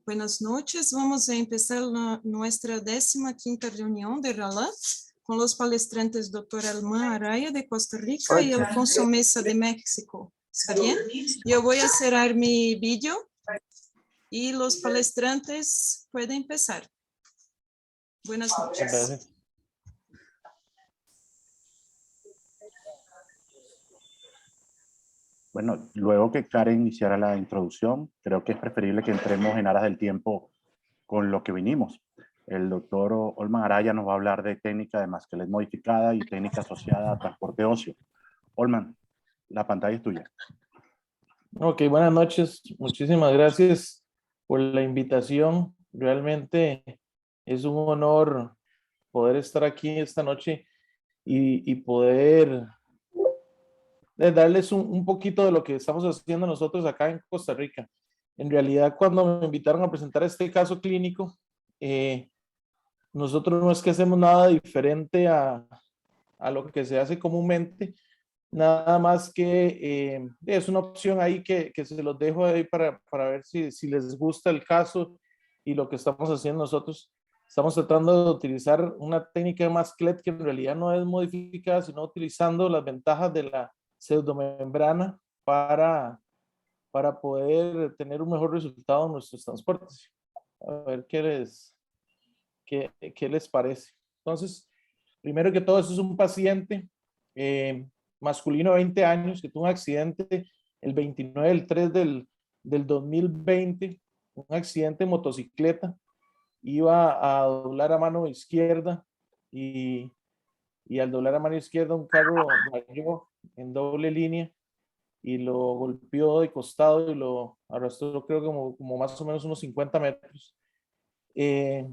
Buenas noches. Vamos a empezar nuestra 15ª reunión de RALA con los palestrantes Dr. Alman Araya de Costa Rica y Alfonso Mesa de México. ¿Está bien? Yo voy a cerrar mi vídeo y los palestrantes pueden empezar. Buenas noches. Gracias. Bueno, luego que Karen iniciara la introducción, creo que es preferible que entremos en aras del tiempo con lo que vinimos. El doctor Olman Araya nos va a hablar de técnica de masquelet modificada y técnica asociada a transporte óseo. Olman, la pantalla es tuya. Ok, buenas noches. Muchísimas gracias por la invitación. Realmente es un honor poder estar aquí esta noche y poder darles un poquito de lo que estamos haciendo nosotros acá en Costa Rica. En realidad, cuando me invitaron a presentar este caso clínico, nosotros no es que hacemos nada diferente a lo que se hace comúnmente, nada más que es una opción ahí que se los dejo ahí para ver si les gusta el caso y lo que estamos haciendo nosotros. Estamos tratando de utilizar una técnica de masclet que en realidad no es modificada, sino utilizando las ventajas de la pseudomembrana para poder tener un mejor resultado en nuestros transportes. A ver qué les parece. Entonces, primero que todo, esto es un paciente masculino de 20 años que tuvo un accidente el 29 del 3 del 2020, un accidente de motocicleta. Iba a doblar a mano izquierda y al doblar a mano izquierda un carro rayó en doble línea y lo golpeó de costado y lo arrastró, creo que como más o menos unos 50 metros.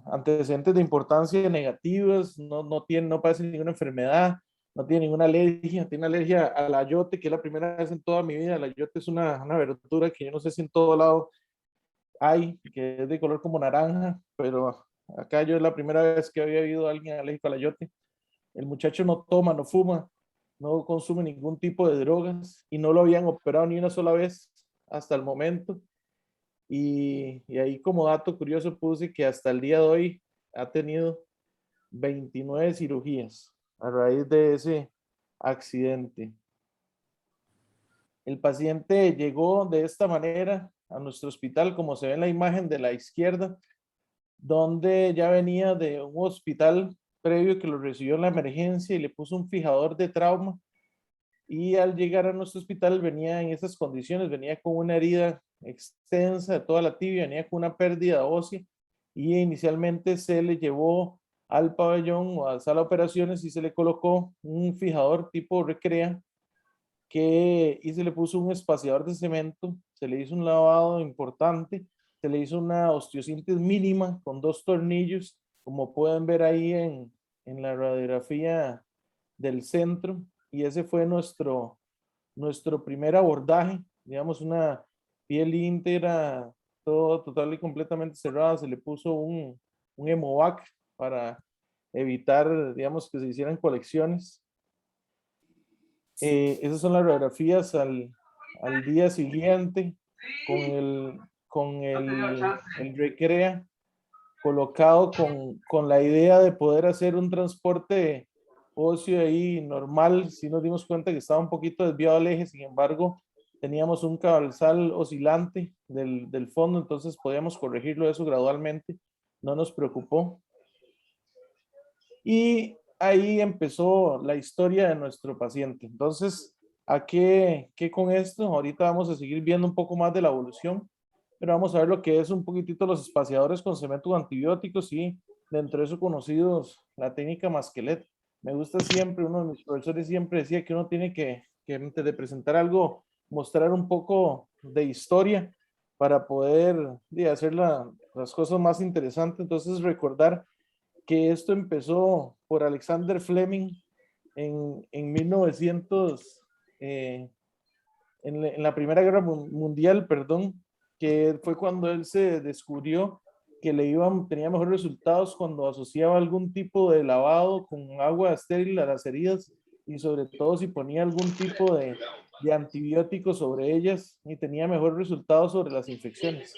Antecedentes de importancia negativas, no padece ninguna enfermedad, no tiene ninguna alergia, tiene alergia al ayote, que es la primera vez en toda mi vida. El ayote es una verdura que yo no sé si en todo lado hay, que es de color como naranja, pero acá yo es la primera vez que había habido alguien alérgico al ayote. El muchacho no toma, no fuma, no consume ningún tipo de drogas y no lo habían operado ni una sola vez hasta el momento. Y ahí como dato curioso puse que hasta el día de hoy ha tenido 29 cirugías a raíz de ese accidente. El paciente llegó de esta manera a nuestro hospital, como se ve en la imagen de la izquierda, donde ya venía de un hospital previo que lo recibió en la emergencia y le puso un fijador de trauma. Y al llegar a nuestro hospital venía en esas condiciones, venía con una herida extensa de toda la tibia, venía con una pérdida ósea y inicialmente se le llevó al pabellón o a la sala de operaciones y se le colocó un fijador tipo recrea y se le puso un espaciador de cemento, se le hizo un lavado importante, se le hizo una osteosíntesis mínima con 2 tornillos, como pueden ver ahí en la radiografía del centro, y ese fue nuestro primer abordaje, digamos una piel íntegra, todo total y completamente cerrada, se le puso un Hemovac para evitar, digamos, que se hicieran colecciones. Esas son las radiografías al día siguiente con el recrea colocado con la idea de poder hacer un transporte óseo ahí normal. Sí nos dimos cuenta que estaba un poquito desviado al eje, sin embargo teníamos un cabezal oscilante del fondo, entonces podíamos corregirlo eso gradualmente, no nos preocupó. Y ahí empezó la historia de nuestro paciente. Entonces, ¿a qué con esto? Ahorita vamos a seguir viendo un poco más de la evolución, pero vamos a ver lo que es un poquitito los espaciadores con cemento antibióticos y dentro de eso conocidos la técnica masquelet. Me gusta siempre, uno de mis profesores siempre decía que uno tiene que antes de presentar algo, mostrar un poco de historia para poder hacer las cosas más interesantes. Entonces, recordar que esto empezó por Alexander Fleming en 1900, en la Primera Guerra Mundial, perdón, que fue cuando él se descubrió que tenía mejores resultados cuando asociaba algún tipo de lavado con agua estéril a las heridas y sobre todo si ponía algún tipo de antibiótico sobre ellas y tenía mejores resultados sobre las infecciones.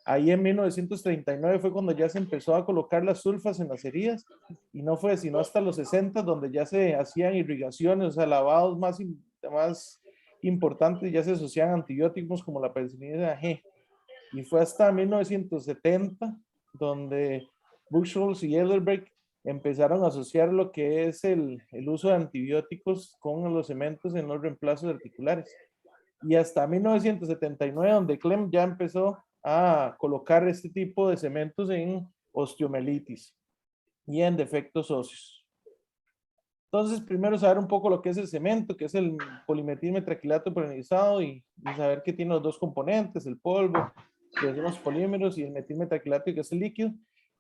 Ahí en 1939 fue cuando ya se empezó a colocar las sulfas en las heridas y no fue sino hasta los 60 donde ya se hacían irrigaciones, o sea, lavados más importantes, ya se asociaban antibióticos como la penicilina G. Y fue hasta 1970 donde Buchholz y Edelberg empezaron a asociar lo que es el uso de antibióticos con los cementos en los reemplazos articulares. Y hasta 1979 donde Clem ya empezó a colocar este tipo de cementos en osteomelitis y en defectos óseos. Entonces, primero saber un poco lo que es el cemento, que es el polimetilmetraquilato polinizado y saber que tiene los dos componentes, el polvo, que son los polímeros, y el metilmetraquilato, que es el líquido.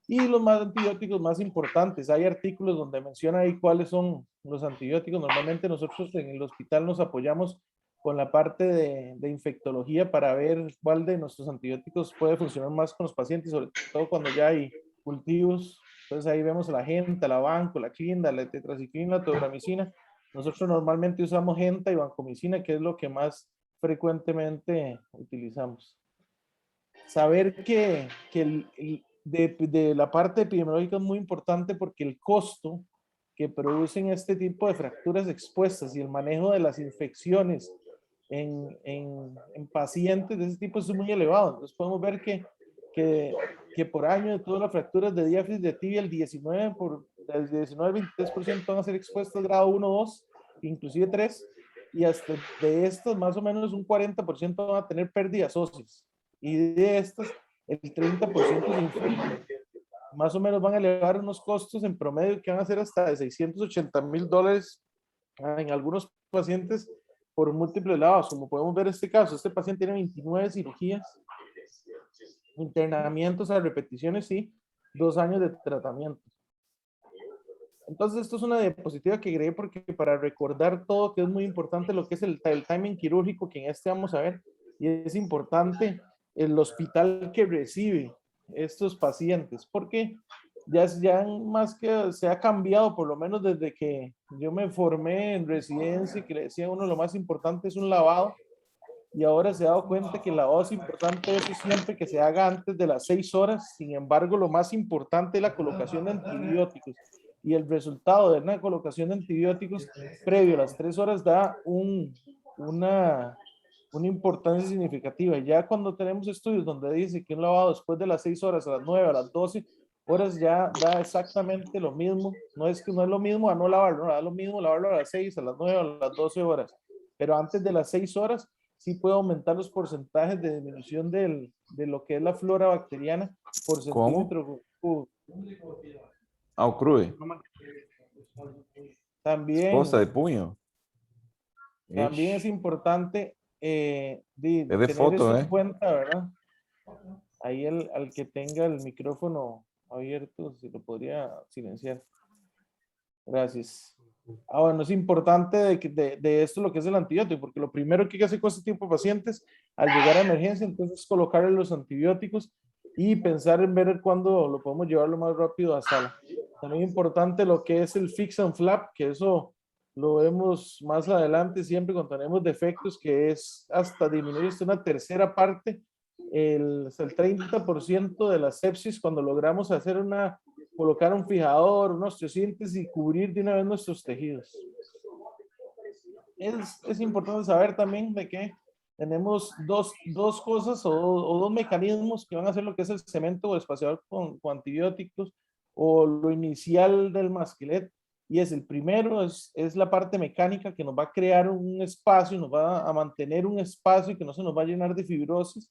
Y los más antibióticos más importantes. Hay artículos donde menciona ahí cuáles son los antibióticos. Normalmente nosotros en el hospital nos apoyamos con la parte de infectología para ver cuál de nuestros antibióticos puede funcionar más con los pacientes, sobre todo cuando ya hay cultivos. Entonces ahí vemos la genta, la banco, la clinda, la tetraciclina, la tobramicina. Nosotros normalmente usamos genta y vancomicina, que es lo que más frecuentemente utilizamos. Saber que de la parte epidemiológica es muy importante porque el costo que producen este tipo de fracturas expuestas y el manejo de las infecciones en pacientes de ese tipo es muy elevado. Entonces podemos ver que por año de todas las fracturas de diáfisis de tibia, el 19 al 23% van a ser expuestas grado 1, 2, inclusive 3, y hasta de estas más o menos un 40% van a tener pérdidas óseas, y de estas el 30% se infectan. Más o menos van a elevar unos costos en promedio que van a ser hasta de $680,000 en algunos pacientes por múltiples lavados. Como podemos ver este caso, este paciente tiene 29 cirugías, internamientos a repeticiones y 2 años de tratamiento. Entonces, esto es una diapositiva que creé porque para recordar todo, que es muy importante lo que es el timing quirúrgico, que en este vamos a ver, y es importante el hospital que recibe estos pacientes, porque ya más que se ha cambiado, por lo menos desde que yo me formé en residencia, que le decía uno, lo más importante es un lavado, y ahora se ha dado cuenta que el lavado es importante, eso siempre que se haga antes de las 6 horas. Sin embargo, lo más importante es la colocación de antibióticos, y el resultado de una colocación de antibióticos previo a las 3 horas da una importancia significativa. Ya cuando tenemos estudios donde dice que un lavado después de las 6 horas, a las 9, a las 12 horas, ya da exactamente lo mismo. No es lo mismo a no lavarlo, no da lo mismo lavarlo a las 6, a las 9, a las 12 horas. Pero antes de las 6 horas, sí puede aumentar los porcentajes de disminución de lo que es la flora bacteriana por centímetro cubo. Ao crude. También, Posta de puño. también es Ixi, importante de tener foto, eso ¿eh? en cuenta, ¿verdad? Ahí al que tenga el micrófono abierto, se lo podría silenciar. Gracias. Bueno, es importante de esto lo que es el antibiótico, porque lo primero que hay que hacer con este tipo de pacientes al llegar a emergencia, entonces es colocarle los antibióticos y pensar en ver cuándo lo podemos llevar lo más rápido a sala. También importante lo que es el fix and flap, que eso lo vemos más adelante siempre cuando tenemos defectos, que es hasta disminuir hasta una tercera parte, hasta el 30% de la sepsis cuando logramos hacer colocar un fijador, unos osteosíntesis y cubrir de una vez nuestros tejidos. Es importante saber también de que tenemos dos cosas o dos mecanismos que van a hacer lo que es el cemento o espaciador con antibióticos o lo inicial del masquelet. Y el primero es la parte mecánica que nos va a crear un espacio, nos va a mantener un espacio y que no se nos va a llenar de fibrosis.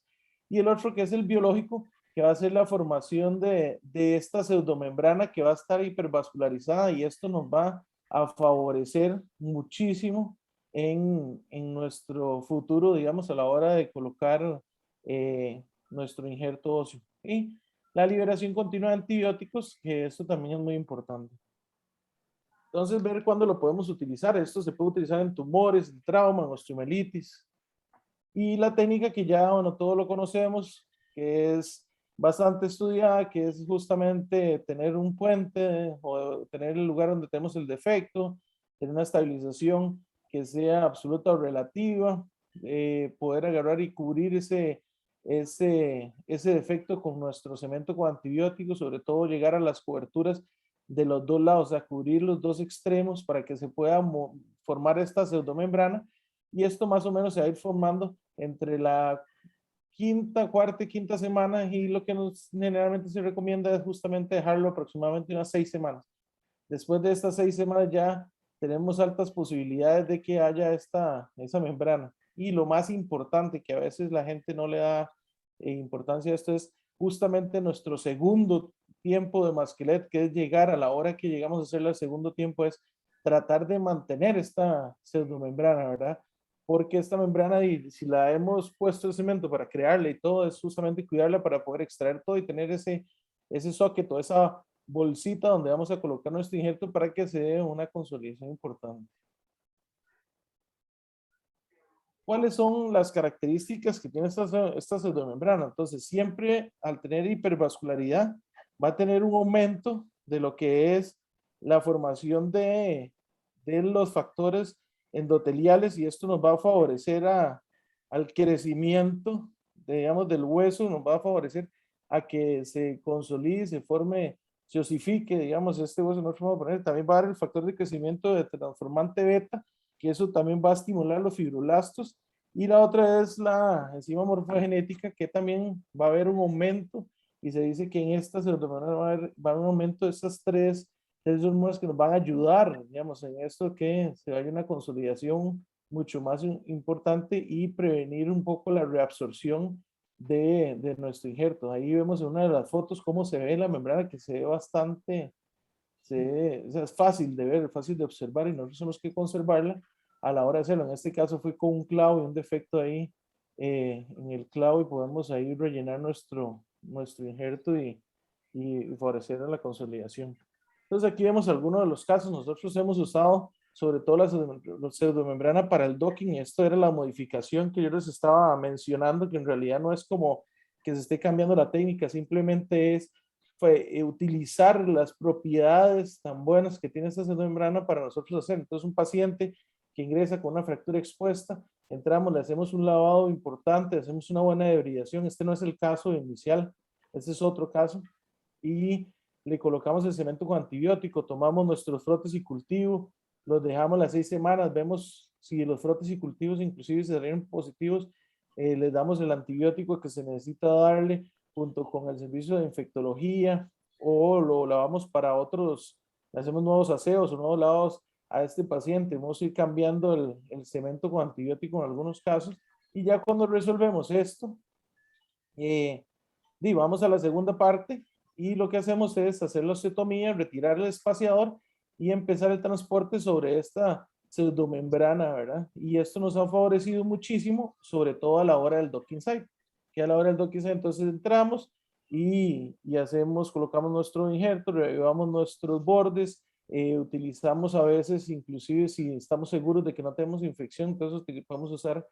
Y el otro que es el biológico, que va a ser la formación de esta pseudomembrana que va a estar hipervascularizada, y esto nos va a favorecer muchísimo en nuestro futuro, digamos, a la hora de colocar nuestro injerto óseo. Y la liberación continua de antibióticos, que esto también es muy importante. Entonces, ver cuándo lo podemos utilizar. Esto se puede utilizar en tumores, en trauma, en osteomelitis. Y la técnica que ya, bueno, todos lo conocemos, que es bastante estudiada, que es justamente tener un puente o tener el lugar donde tenemos el defecto, tener una estabilización que sea absoluta o relativa, poder agarrar y cubrir ese defecto con nuestro cemento con antibióticos, sobre todo llegar a las coberturas de los dos lados, a cubrir los dos extremos para que se pueda formar esta pseudomembrana, y esto más o menos se va a ir formando entre la cuarta y quinta semana, y lo que generalmente se recomienda es justamente dejarlo aproximadamente unas 6 semanas. Después de estas 6 semanas ya tenemos altas posibilidades de que haya esa membrana. Y lo más importante, que a veces la gente no le da importancia a esto, es justamente nuestro segundo tiempo de Masquelet, que es llegar a la hora que llegamos a hacer el segundo tiempo, es tratar de mantener esta pseudomembrana, ¿verdad? Porque esta membrana, y si la hemos puesto el cemento para crearla y todo, es justamente cuidarla para poder extraer todo y tener ese socket o esa bolsita donde vamos a colocar nuestro injerto para que se dé una consolidación importante. ¿Cuáles son las características que tiene esta pseudomembrana? Entonces, siempre al tener hipervascularidad, va a tener un aumento de lo que es la formación de los factores endoteliales, y esto nos va a favorecer al crecimiento, digamos, del hueso, nos va a favorecer a que se consolide, se forme, se osifique, digamos, este hueso. No vamos a poner, también va a dar el factor de crecimiento de transformante beta, que eso también va a estimular los fibroblastos. Y la otra es la enzima morfogenética, que también va a haber un aumento, y se dice que en esta pseudomembrana va a haber un aumento de estas tres hormonas que nos van a ayudar, digamos, en esto, que se vaya una consolidación mucho más importante y prevenir un poco la reabsorción de nuestro injerto. Ahí vemos en una de las fotos cómo se ve la membrana, que se ve bastante, o sea, es fácil de ver, fácil de observar, y nosotros tenemos que conservarla a la hora de hacerlo. En este caso fue con un clavo y un defecto ahí en el clavo, y podemos ahí rellenar nuestro injerto y favorecer la consolidación. Entonces aquí vemos algunos de los casos. Nosotros hemos usado sobre todo la pseudomembrana para el docking, y esto era la modificación que yo les estaba mencionando, que en realidad no es como que se esté cambiando la técnica, simplemente es utilizar las propiedades tan buenas que tiene esta pseudomembrana para nosotros hacer. Entonces un paciente que ingresa con una fractura expuesta, entramos, le hacemos un lavado importante, hacemos una buena debridación. Este no es el caso inicial, este es otro caso, y le colocamos el cemento con antibiótico, tomamos nuestros frotes y cultivo, los dejamos las 6 semanas, vemos si los frotes y cultivos inclusive se salieron positivos, les damos el antibiótico que se necesita darle junto con el servicio de infectología, o lo lavamos para otros, le hacemos nuevos aseos o nuevos lavados a este paciente. Vamos a ir cambiando el cemento con antibiótico en algunos casos, y ya cuando resolvemos esto, vamos a la segunda parte, y lo que hacemos es hacer la osteotomía, retirar el espaciador y empezar el transporte sobre esta pseudomembrana, ¿verdad? Y esto nos ha favorecido muchísimo, sobre todo a la hora del docking site, que a la hora del docking site entonces entramos y colocamos nuestro injerto, revivamos nuestros bordes, utilizamos a veces, inclusive si estamos seguros de que no tenemos infección, entonces podemos usar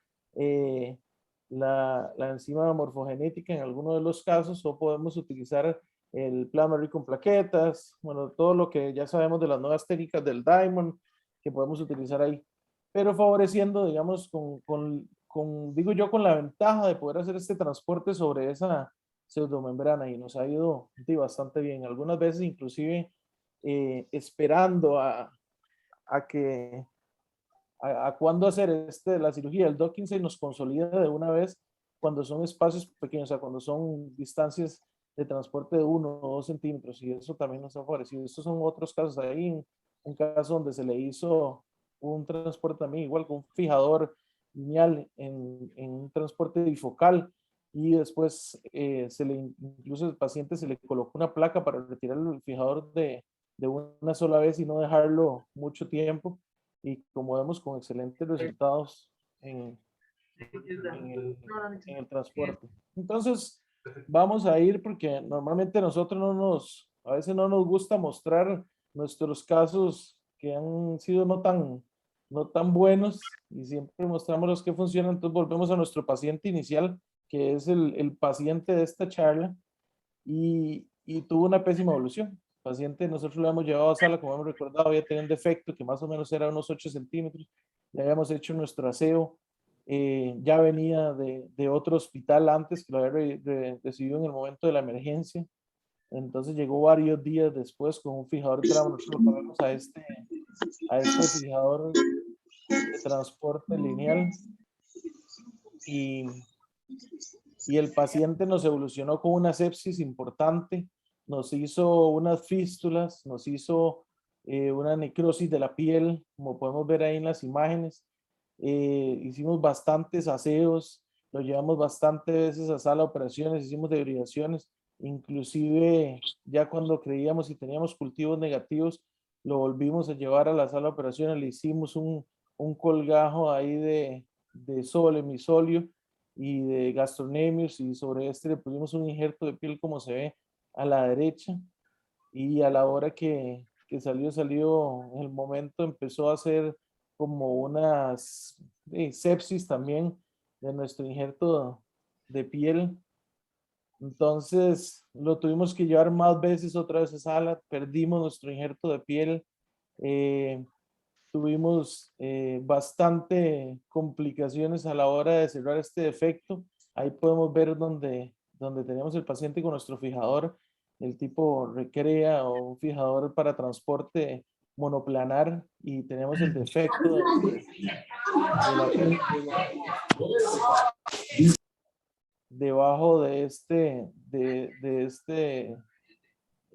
la enzima morfogenética en alguno de los casos, o podemos utilizar el plasma con plaquetas, bueno, todo lo que ya sabemos de las nuevas técnicas del Diamond que podemos utilizar ahí, pero favoreciendo, digamos, digo yo, con la ventaja de poder hacer este transporte sobre esa pseudomembrana, y nos ha ido bastante bien. Algunas veces inclusive esperando a cuándo hacer la cirugía. El docking se nos consolida de una vez cuando son espacios pequeños, o sea, cuando son distancias de transporte de 1 o 2 centímetros, y eso también nos ha favorecido. Estos son otros casos. Ahí un caso donde se le hizo un transporte también igual con un fijador lineal en un transporte bifocal, y después incluso al paciente se le colocó una placa para retirar el fijador de una sola vez y no dejarlo mucho tiempo, y como vemos, con excelentes resultados en el transporte. Entonces vamos a ir, porque normalmente nosotros a veces no nos gusta mostrar nuestros casos que han sido no tan buenos, y siempre mostramos los que funcionan. Entonces volvemos a nuestro paciente inicial, que es el paciente de esta charla, y tuvo una pésima evolución. El paciente, nosotros lo hemos llevado a sala, como hemos recordado, había tenido un defecto que más o menos era unos 8 centímetros, le habíamos hecho nuestro aseo ya venía de otro hospital antes que lo había recibido en el momento de la emergencia. Entonces llegó varios días después con un fijador de tramo. Nosotros lo pagamos a este fijador de transporte lineal y el paciente nos evolucionó con una sepsis importante, nos hizo unas fístulas, nos hizo una necrosis de la piel, como podemos ver ahí en las imágenes. Hicimos bastantes aseos, lo llevamos bastantes veces a sala de operaciones, hicimos debridaciones, inclusive ya cuando creíamos y teníamos cultivos negativos, lo volvimos a llevar a la sala de operaciones, le hicimos un colgajo ahí de solemisóleo y de gastrocnemius, y sobre este le pusimos un injerto de piel como se ve a la derecha, y a la hora que salió en el momento empezó a hacer como unas sepsis también de nuestro injerto de piel. Entonces lo tuvimos que llevar más veces otra vez a sala, perdimos nuestro injerto de piel, tuvimos bastante complicaciones a la hora de cerrar este defecto. Ahí podemos ver donde teníamos el paciente con nuestro fijador, el tipo Recrea o un fijador para transporte monoplanar, y tenemos el defecto debajo de este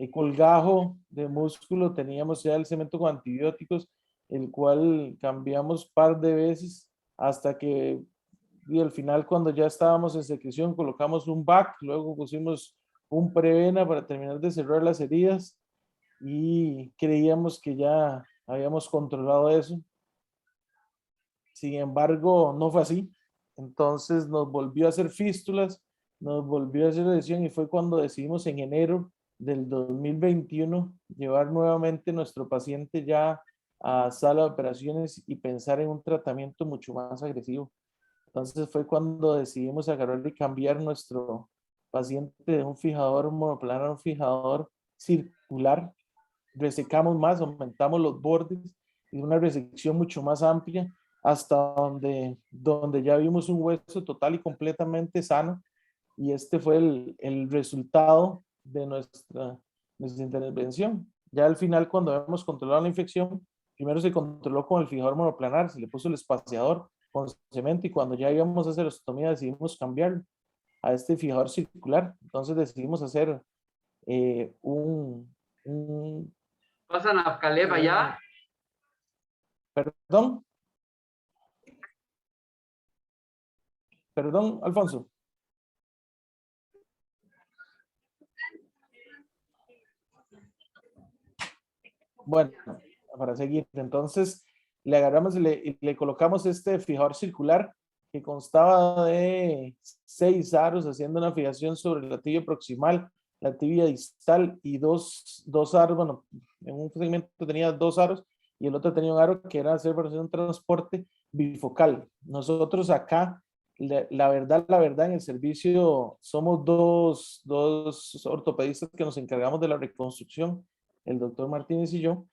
colgajo de músculo. Teníamos ya el cemento con antibióticos, el cual cambiamos par de veces hasta que, y al final, cuando ya estábamos en secreción, colocamos un BAC, luego pusimos un Prevena para terminar de cerrar las heridas, y creíamos que ya habíamos controlado eso. Sin embargo, no fue así. Entonces nos volvió a hacer fístulas, nos volvió a hacer lesión, y fue cuando decidimos en enero del 2021 llevar nuevamente nuestro paciente ya a sala de operaciones y pensar en un tratamiento mucho más agresivo. Entonces fue cuando decidimos agarrar y cambiar nuestro paciente de un fijador monoplanar a un fijador circular. Resecamos más, aumentamos los bordes y una resección mucho más amplia, hasta donde ya vimos un hueso total y completamente sano. Y este fue el resultado de nuestra intervención. Ya al final, cuando habíamos controlado la infección, primero se controló con el fijador monoplanar, se le puso el espaciador con cemento, y cuando ya íbamos a hacer osteotomía decidimos cambiarlo a este fijador circular. Entonces decidimos hacer un ¿Pasan a Caleb allá? Perdón. Perdón, Alfonso. Bueno, para seguir, entonces le agarramos y le colocamos este fijador circular que constaba de 6 aros, haciendo una fijación sobre la tibia proximal, la tibia distal, y dos aros. Bueno, en un segmento tenía 2 aros y el otro tenía un aro que era hacer un transporte bifocal. Nosotros acá, la verdad, en el servicio somos dos ortopedistas que nos encargamos de la reconstrucción, el doctor Martínez y yo,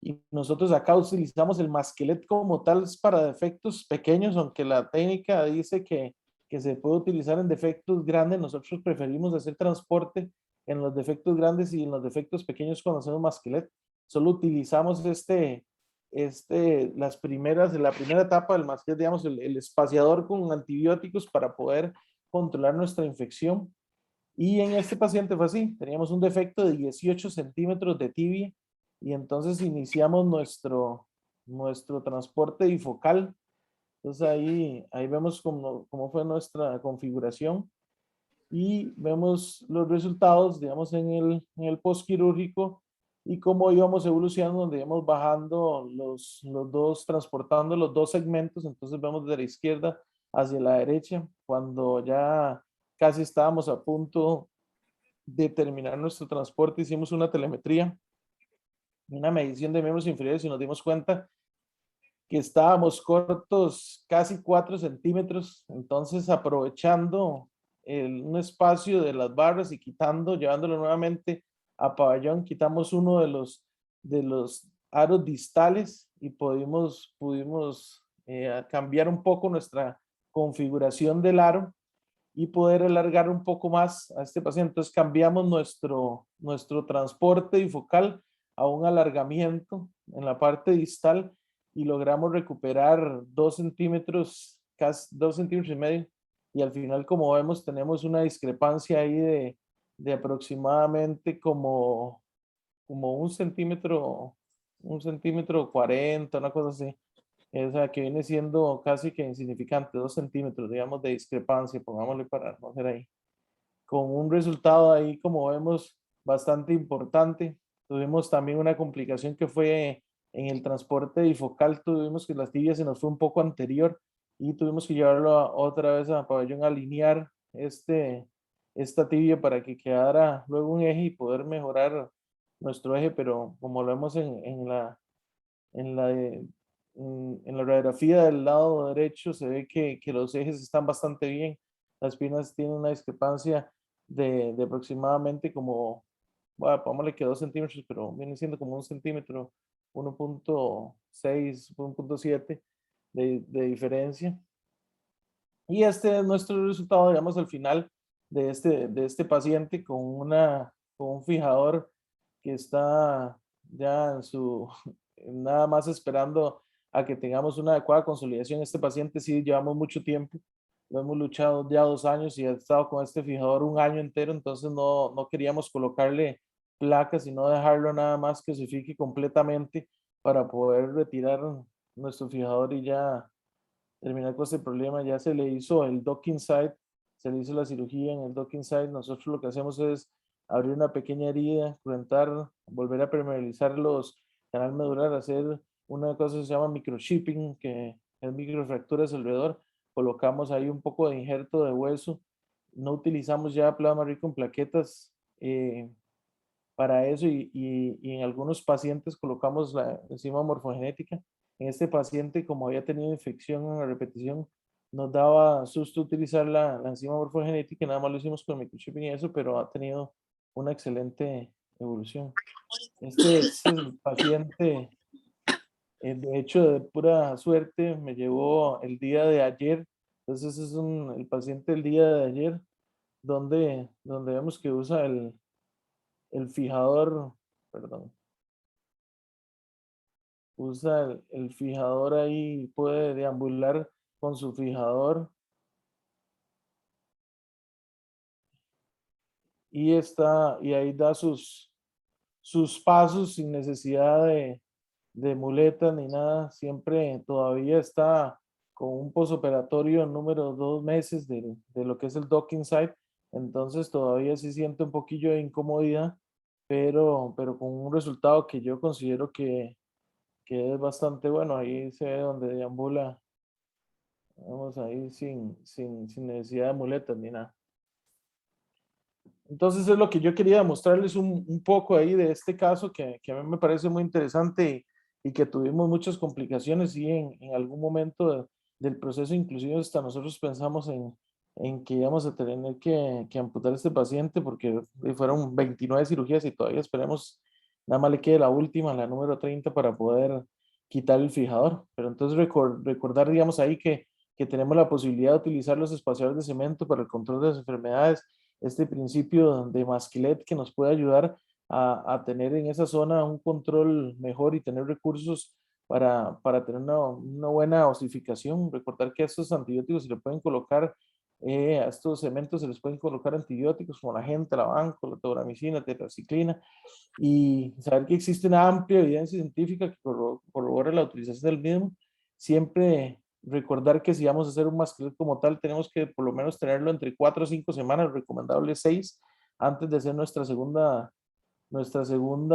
y nosotros acá utilizamos el masquelet como tal para defectos pequeños, aunque la técnica dice que se puede utilizar en defectos grandes. Nosotros preferimos hacer transporte en los defectos grandes, y en los defectos pequeños cuando hacemos masquelet solo utilizamos la primera etapa del masquelet, digamos, el espaciador con antibióticos para poder controlar nuestra infección. Y en este paciente fue así, teníamos un defecto de 18 centímetros de tibia, y entonces iniciamos nuestro transporte bifocal. Entonces ahí vemos cómo fue nuestra configuración, y vemos los resultados, digamos, en el postquirúrgico, y cómo íbamos evolucionando, donde íbamos bajando transportando los dos segmentos. Entonces vemos de la izquierda hacia la derecha, cuando ya casi estábamos a punto de terminar nuestro transporte, hicimos una telemetría, una medición de miembros inferiores, y nos dimos cuenta que estábamos cortos casi 4 centímetros. Entonces, aprovechando un espacio de las barras y llevándolo nuevamente a pabellón, quitamos uno de los aros distales, y pudimos cambiar un poco nuestra configuración del aro y poder alargar un poco más a este paciente. Entonces cambiamos nuestro transporte bifocal a un alargamiento en la parte distal y logramos recuperar 2 centímetros, casi 2 centímetros y medio. Y al final, como vemos, tenemos una discrepancia ahí de aproximadamente como 1 centímetro 40, una cosa así. O sea, que viene siendo casi que insignificante, 2 centímetros, digamos, de discrepancia, pongámosle para no hacer ahí. Con un resultado ahí, como vemos, bastante importante. Tuvimos también una complicación que fue en el transporte bifocal, tuvimos que la tibia se nos fue un poco anterior y tuvimos que llevarlo otra vez a pabellón a alinear esta tibia para que quedara luego un eje y poder mejorar nuestro eje, pero como lo vemos en la radiografía del lado derecho se ve que los ejes están bastante bien. Las piernas tienen una discrepancia de aproximadamente como, bueno, pongámosle que 2 centímetros, pero viene siendo como 1 centímetro, 1.6, 1.7 de diferencia. Y este es nuestro resultado, digamos, al final de este paciente con un fijador que está ya nada más esperando a que tengamos una adecuada consolidación. Este paciente sí llevamos mucho tiempo, lo hemos luchado ya 2 años y ha estado con este fijador 1 año entero, entonces no queríamos colocarle placas, sino dejarlo nada más que se fije completamente para poder retirar nuestro fijador y ya terminar con este problema. Ya se le hizo el docking site, se le hizo la cirugía en el docking site. Nosotros lo que hacemos es abrir una pequeña herida, cruentar, volver a permeabilizar los canal medular, hacer una cosa que se llama microchipping, que es microfracturas alrededor. Colocamos ahí un poco de injerto de hueso. No utilizamos ya plasma rico en plaquetas para eso y en algunos pacientes colocamos la enzima morfogenética. En este paciente, como había tenido infección en la repetición, nos daba susto utilizar la enzima morfogenética, nada más lo hicimos con microchipping y eso, pero ha tenido una excelente evolución. Este es el paciente, de hecho, de pura suerte, me llevó el día de ayer. Entonces, ese es el paciente del día de ayer, donde vemos que usa el fijador, perdón, usa el fijador ahí, puede deambular con su fijador y ahí da sus pasos sin necesidad de muletas ni nada. Siempre todavía está con un posoperatorio número 2 meses de lo que es el docking site, entonces todavía sí siente un poquillo de incomodidad, pero con un resultado que yo considero que es bastante bueno. Ahí se ve donde deambula, vamos ahí sin necesidad de muletas ni nada. Entonces es lo que yo quería mostrarles un poco ahí de este caso que a mí me parece muy interesante y que tuvimos muchas complicaciones y en algún momento del proceso, inclusive hasta nosotros pensamos en que íbamos a tener que amputar a este paciente porque fueron 29 cirugías y todavía esperemos, nada más le quede la última, la número 30 para poder quitar el fijador. Pero entonces recordar, digamos ahí que tenemos la posibilidad de utilizar los espaciadores de cemento para el control de las enfermedades, este principio de Masquelet que nos puede ayudar a tener en esa zona un control mejor y tener recursos para tener una buena osificación. Recordar que a estos antibióticos se le pueden colocar, a estos cementos se les pueden colocar antibióticos como la gentalabanco, la tobramicina, tetraciclina, y saber que existe una amplia evidencia científica que corrobora la utilización del mismo. Siempre recordar que si vamos a hacer un Masquelet como tal, tenemos que por lo menos tenerlo entre 4 o 5 semanas, recomendable 6, antes de hacer nuestra segunda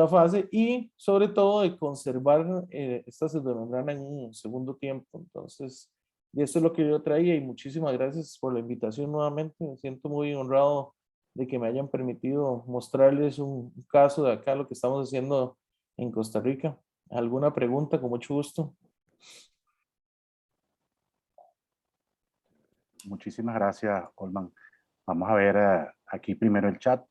fase y sobre todo de conservar esta pseudomembrana en un segundo tiempo. Entonces, y esto es lo que yo traía y muchísimas gracias por la invitación nuevamente. Me siento muy honrado de que me hayan permitido mostrarles un caso de acá, lo que estamos haciendo en Costa Rica. ¿Alguna pregunta? Con mucho gusto. Muchísimas gracias, Olman. Vamos a ver aquí primero el chat.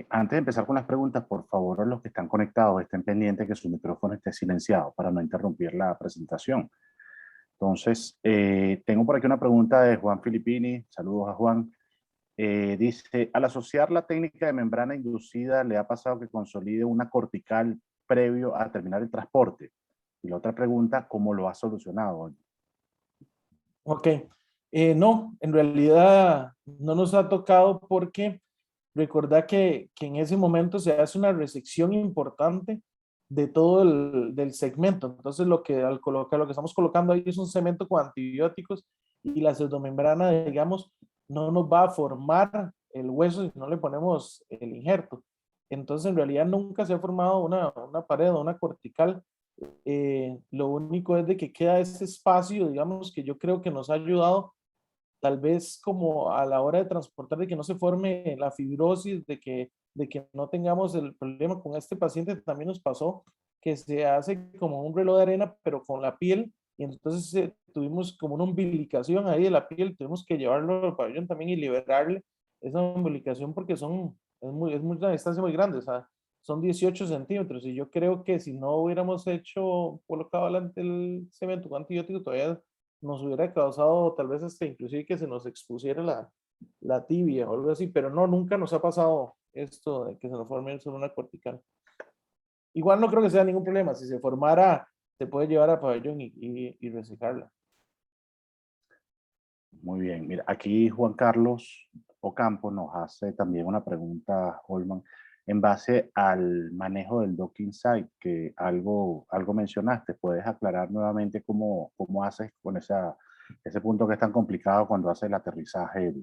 Antes de empezar con las preguntas, por favor, los que están conectados estén pendientes que su micrófono esté silenciado para no interrumpir la presentación. Entonces, tengo por aquí una pregunta de Juan Filippini. Saludos a Juan. Dice, al asociar la técnica de membrana inducida, ¿le ha pasado que consolide una cortical previo a terminar el transporte? Y la otra pregunta, ¿cómo lo ha solucionado? Ok. No, en realidad no nos ha tocado porque recordad que en ese momento se hace una resección importante de todo del segmento. Entonces lo que al colocar, lo que estamos colocando ahí es un cemento con antibióticos y la pseudomembrana, digamos, no nos va a formar el hueso si no le ponemos el injerto. Entonces en realidad nunca se ha formado una pared o una cortical. Lo único es de que queda ese espacio, digamos, que yo creo que nos ha ayudado tal vez como a la hora de transportar, de que no se forme la fibrosis, de que no tengamos el problema con este paciente. También nos pasó que se hace como un reloj de arena, pero con la piel, y entonces tuvimos como una umbilicación ahí de la piel, tuvimos que llevarlo al pabellón también y liberarle esa umbilicación porque es una distancia muy grande, o sea, son 18 centímetros, y yo creo que si no hubiéramos colocado adelante el cemento con antibiótico, todavía nos hubiera causado tal vez hasta inclusive que se nos expusiera la tibia o algo así, pero no, nunca nos ha pasado esto de que se nos forme solo una cortical. Igual no creo que sea ningún problema, si se formara, se puede llevar a pabellón y resecarla. Muy bien, mira, aquí Juan Carlos Ocampo nos hace también una pregunta, Holman, en base al manejo del docking site, que algo mencionaste. ¿Puedes aclarar nuevamente cómo haces con ese punto que es tan complicado cuando haces el aterrizaje,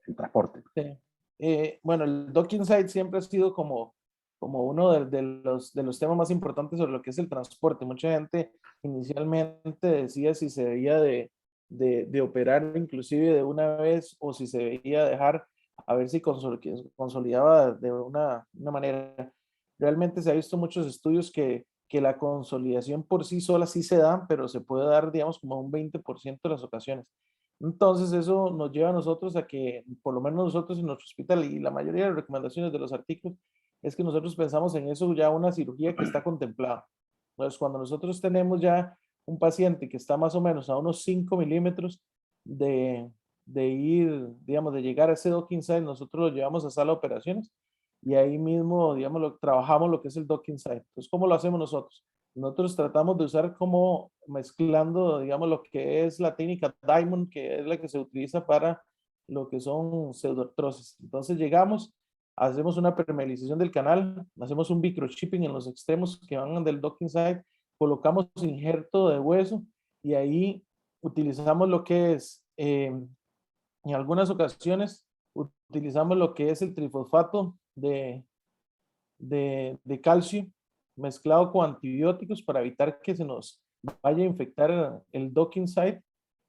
el transporte? Sí. Bueno, el docking site siempre ha sido como uno de los temas más importantes sobre lo que es el transporte. Mucha gente inicialmente decía si se debía de operar inclusive de una vez o si se debía dejar a ver si consolidaba de una manera. Realmente se ha visto muchos estudios que la consolidación por sí sola sí se da, pero se puede dar, digamos, como un 20% de las ocasiones. Entonces eso nos lleva a nosotros a que, por lo menos nosotros en nuestro hospital y la mayoría de las recomendaciones de los artículos, es que nosotros pensamos en eso ya una cirugía que está contemplada. Entonces, cuando nosotros tenemos ya un paciente que está más o menos a unos 5 milímetros de ir, digamos, de llegar a ese docking site, nosotros lo llevamos a sala de operaciones y ahí mismo, digamos, trabajamos lo que es el docking site. Entonces, ¿cómo lo hacemos nosotros? Nosotros tratamos de usar como mezclando, digamos, lo que es la técnica Diamond, que es la que se utiliza para lo que son pseudoartrosis. Entonces llegamos, hacemos una permeabilización del canal, hacemos un microchipping en los extremos que van del docking site, colocamos injerto de hueso y ahí utilizamos lo que es, en algunas ocasiones, utilizamos lo que es el trifosfato de calcio mezclado con antibióticos para evitar que se nos vaya a infectar el docking site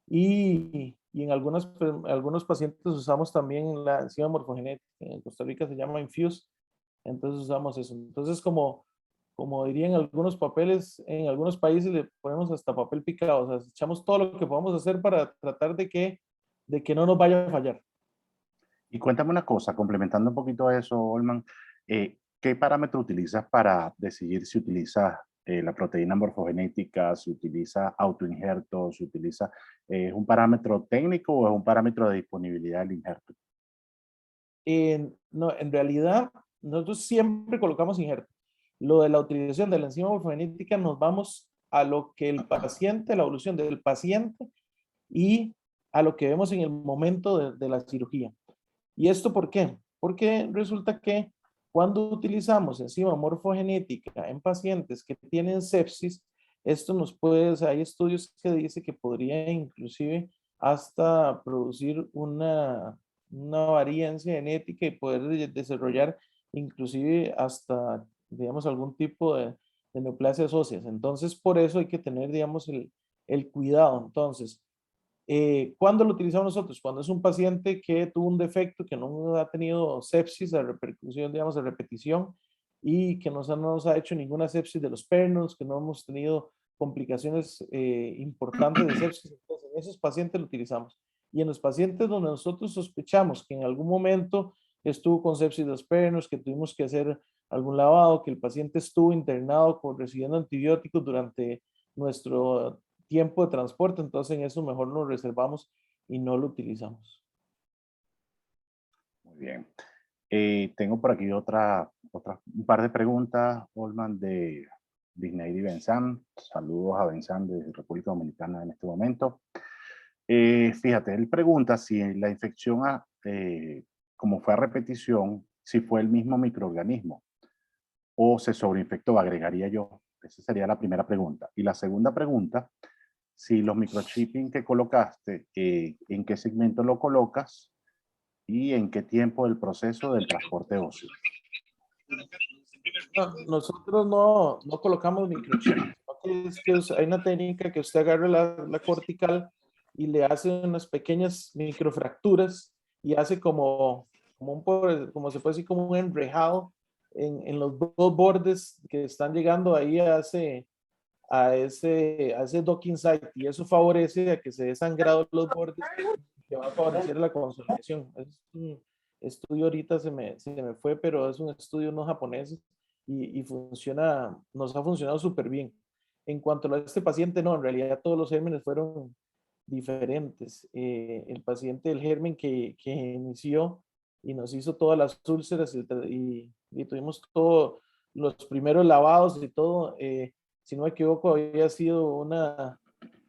y en algunos pacientes usamos también la enzima morfogenética. En Costa Rica se llama Infuse, entonces usamos eso. Entonces, como dirían algunos papeles, en algunos países le ponemos hasta papel picado, o sea, echamos todo lo que podamos hacer para tratar de que no nos vaya a fallar. Y cuéntame una cosa, complementando un poquito a eso, Holman, ¿qué parámetro utilizas para decidir si utilizas la proteína morfogenética, si utiliza autoinjerto, si utiliza, ¿es un parámetro técnico o es un parámetro de disponibilidad del injerto? No, en realidad, nosotros siempre colocamos injerto. Lo de la utilización de la enzima morfogenética nos vamos a lo que el paciente, la evolución del paciente y a lo que vemos en el momento de la cirugía. ¿Y esto por qué? Porque resulta que cuando utilizamos enzima morfogenética en pacientes que tienen sepsis, esto nos puede, hay estudios que dicen que podría inclusive hasta producir una variancia genética y poder desarrollar inclusive hasta, digamos, algún tipo de neoplasias óseas. Entonces, por eso hay que tener, digamos, el cuidado. Entonces, ¿cuándo lo utilizamos nosotros? Cuando es un paciente que tuvo un defecto, que no ha tenido sepsis a repercusión, digamos, a repetición, y que no nos ha hecho ninguna sepsis de los pernos, que no hemos tenido complicaciones importantes de sepsis. Entonces, en esos pacientes lo utilizamos. Y en los pacientes donde nosotros sospechamos que en algún momento estuvo con sepsis de los pernos, que tuvimos que hacer algún lavado, que el paciente estuvo internado recibiendo antibióticos durante nuestro tiempo de transporte, entonces en eso mejor nos reservamos y no lo utilizamos. Muy bien. Tengo por aquí un par de preguntas, Olman, de Disney y Benzán. Saludos a Benzán de República Dominicana en este momento. Fíjate, él pregunta si la infección, como fue a repetición, si fue el mismo microorganismo o se sobreinfectó, agregaría yo. Esa sería la primera pregunta. Y la segunda pregunta, si los microchipping que colocaste, ¿en qué segmento lo colocas y en qué tiempo del proceso del transporte óseo? No, nosotros no colocamos microchip. Hay una técnica que usted agarra la cortical y le hace unas pequeñas microfracturas y hace como se puede decir, como un enrejado en los dos bordes que están llegando ahí a ese docking site, y eso favorece a que se dé sangrado los bordes, que va a favorecer la consolidación. Es un estudio, ahorita se me fue, pero es un estudio no japonés y nos ha funcionado súper bien. En cuanto a este paciente, no, en realidad todos los gérmenes fueron diferentes. El paciente, el germen que inició y nos hizo todas las úlceras y tuvimos todos los primeros lavados y todo, si no me equivoco, había sido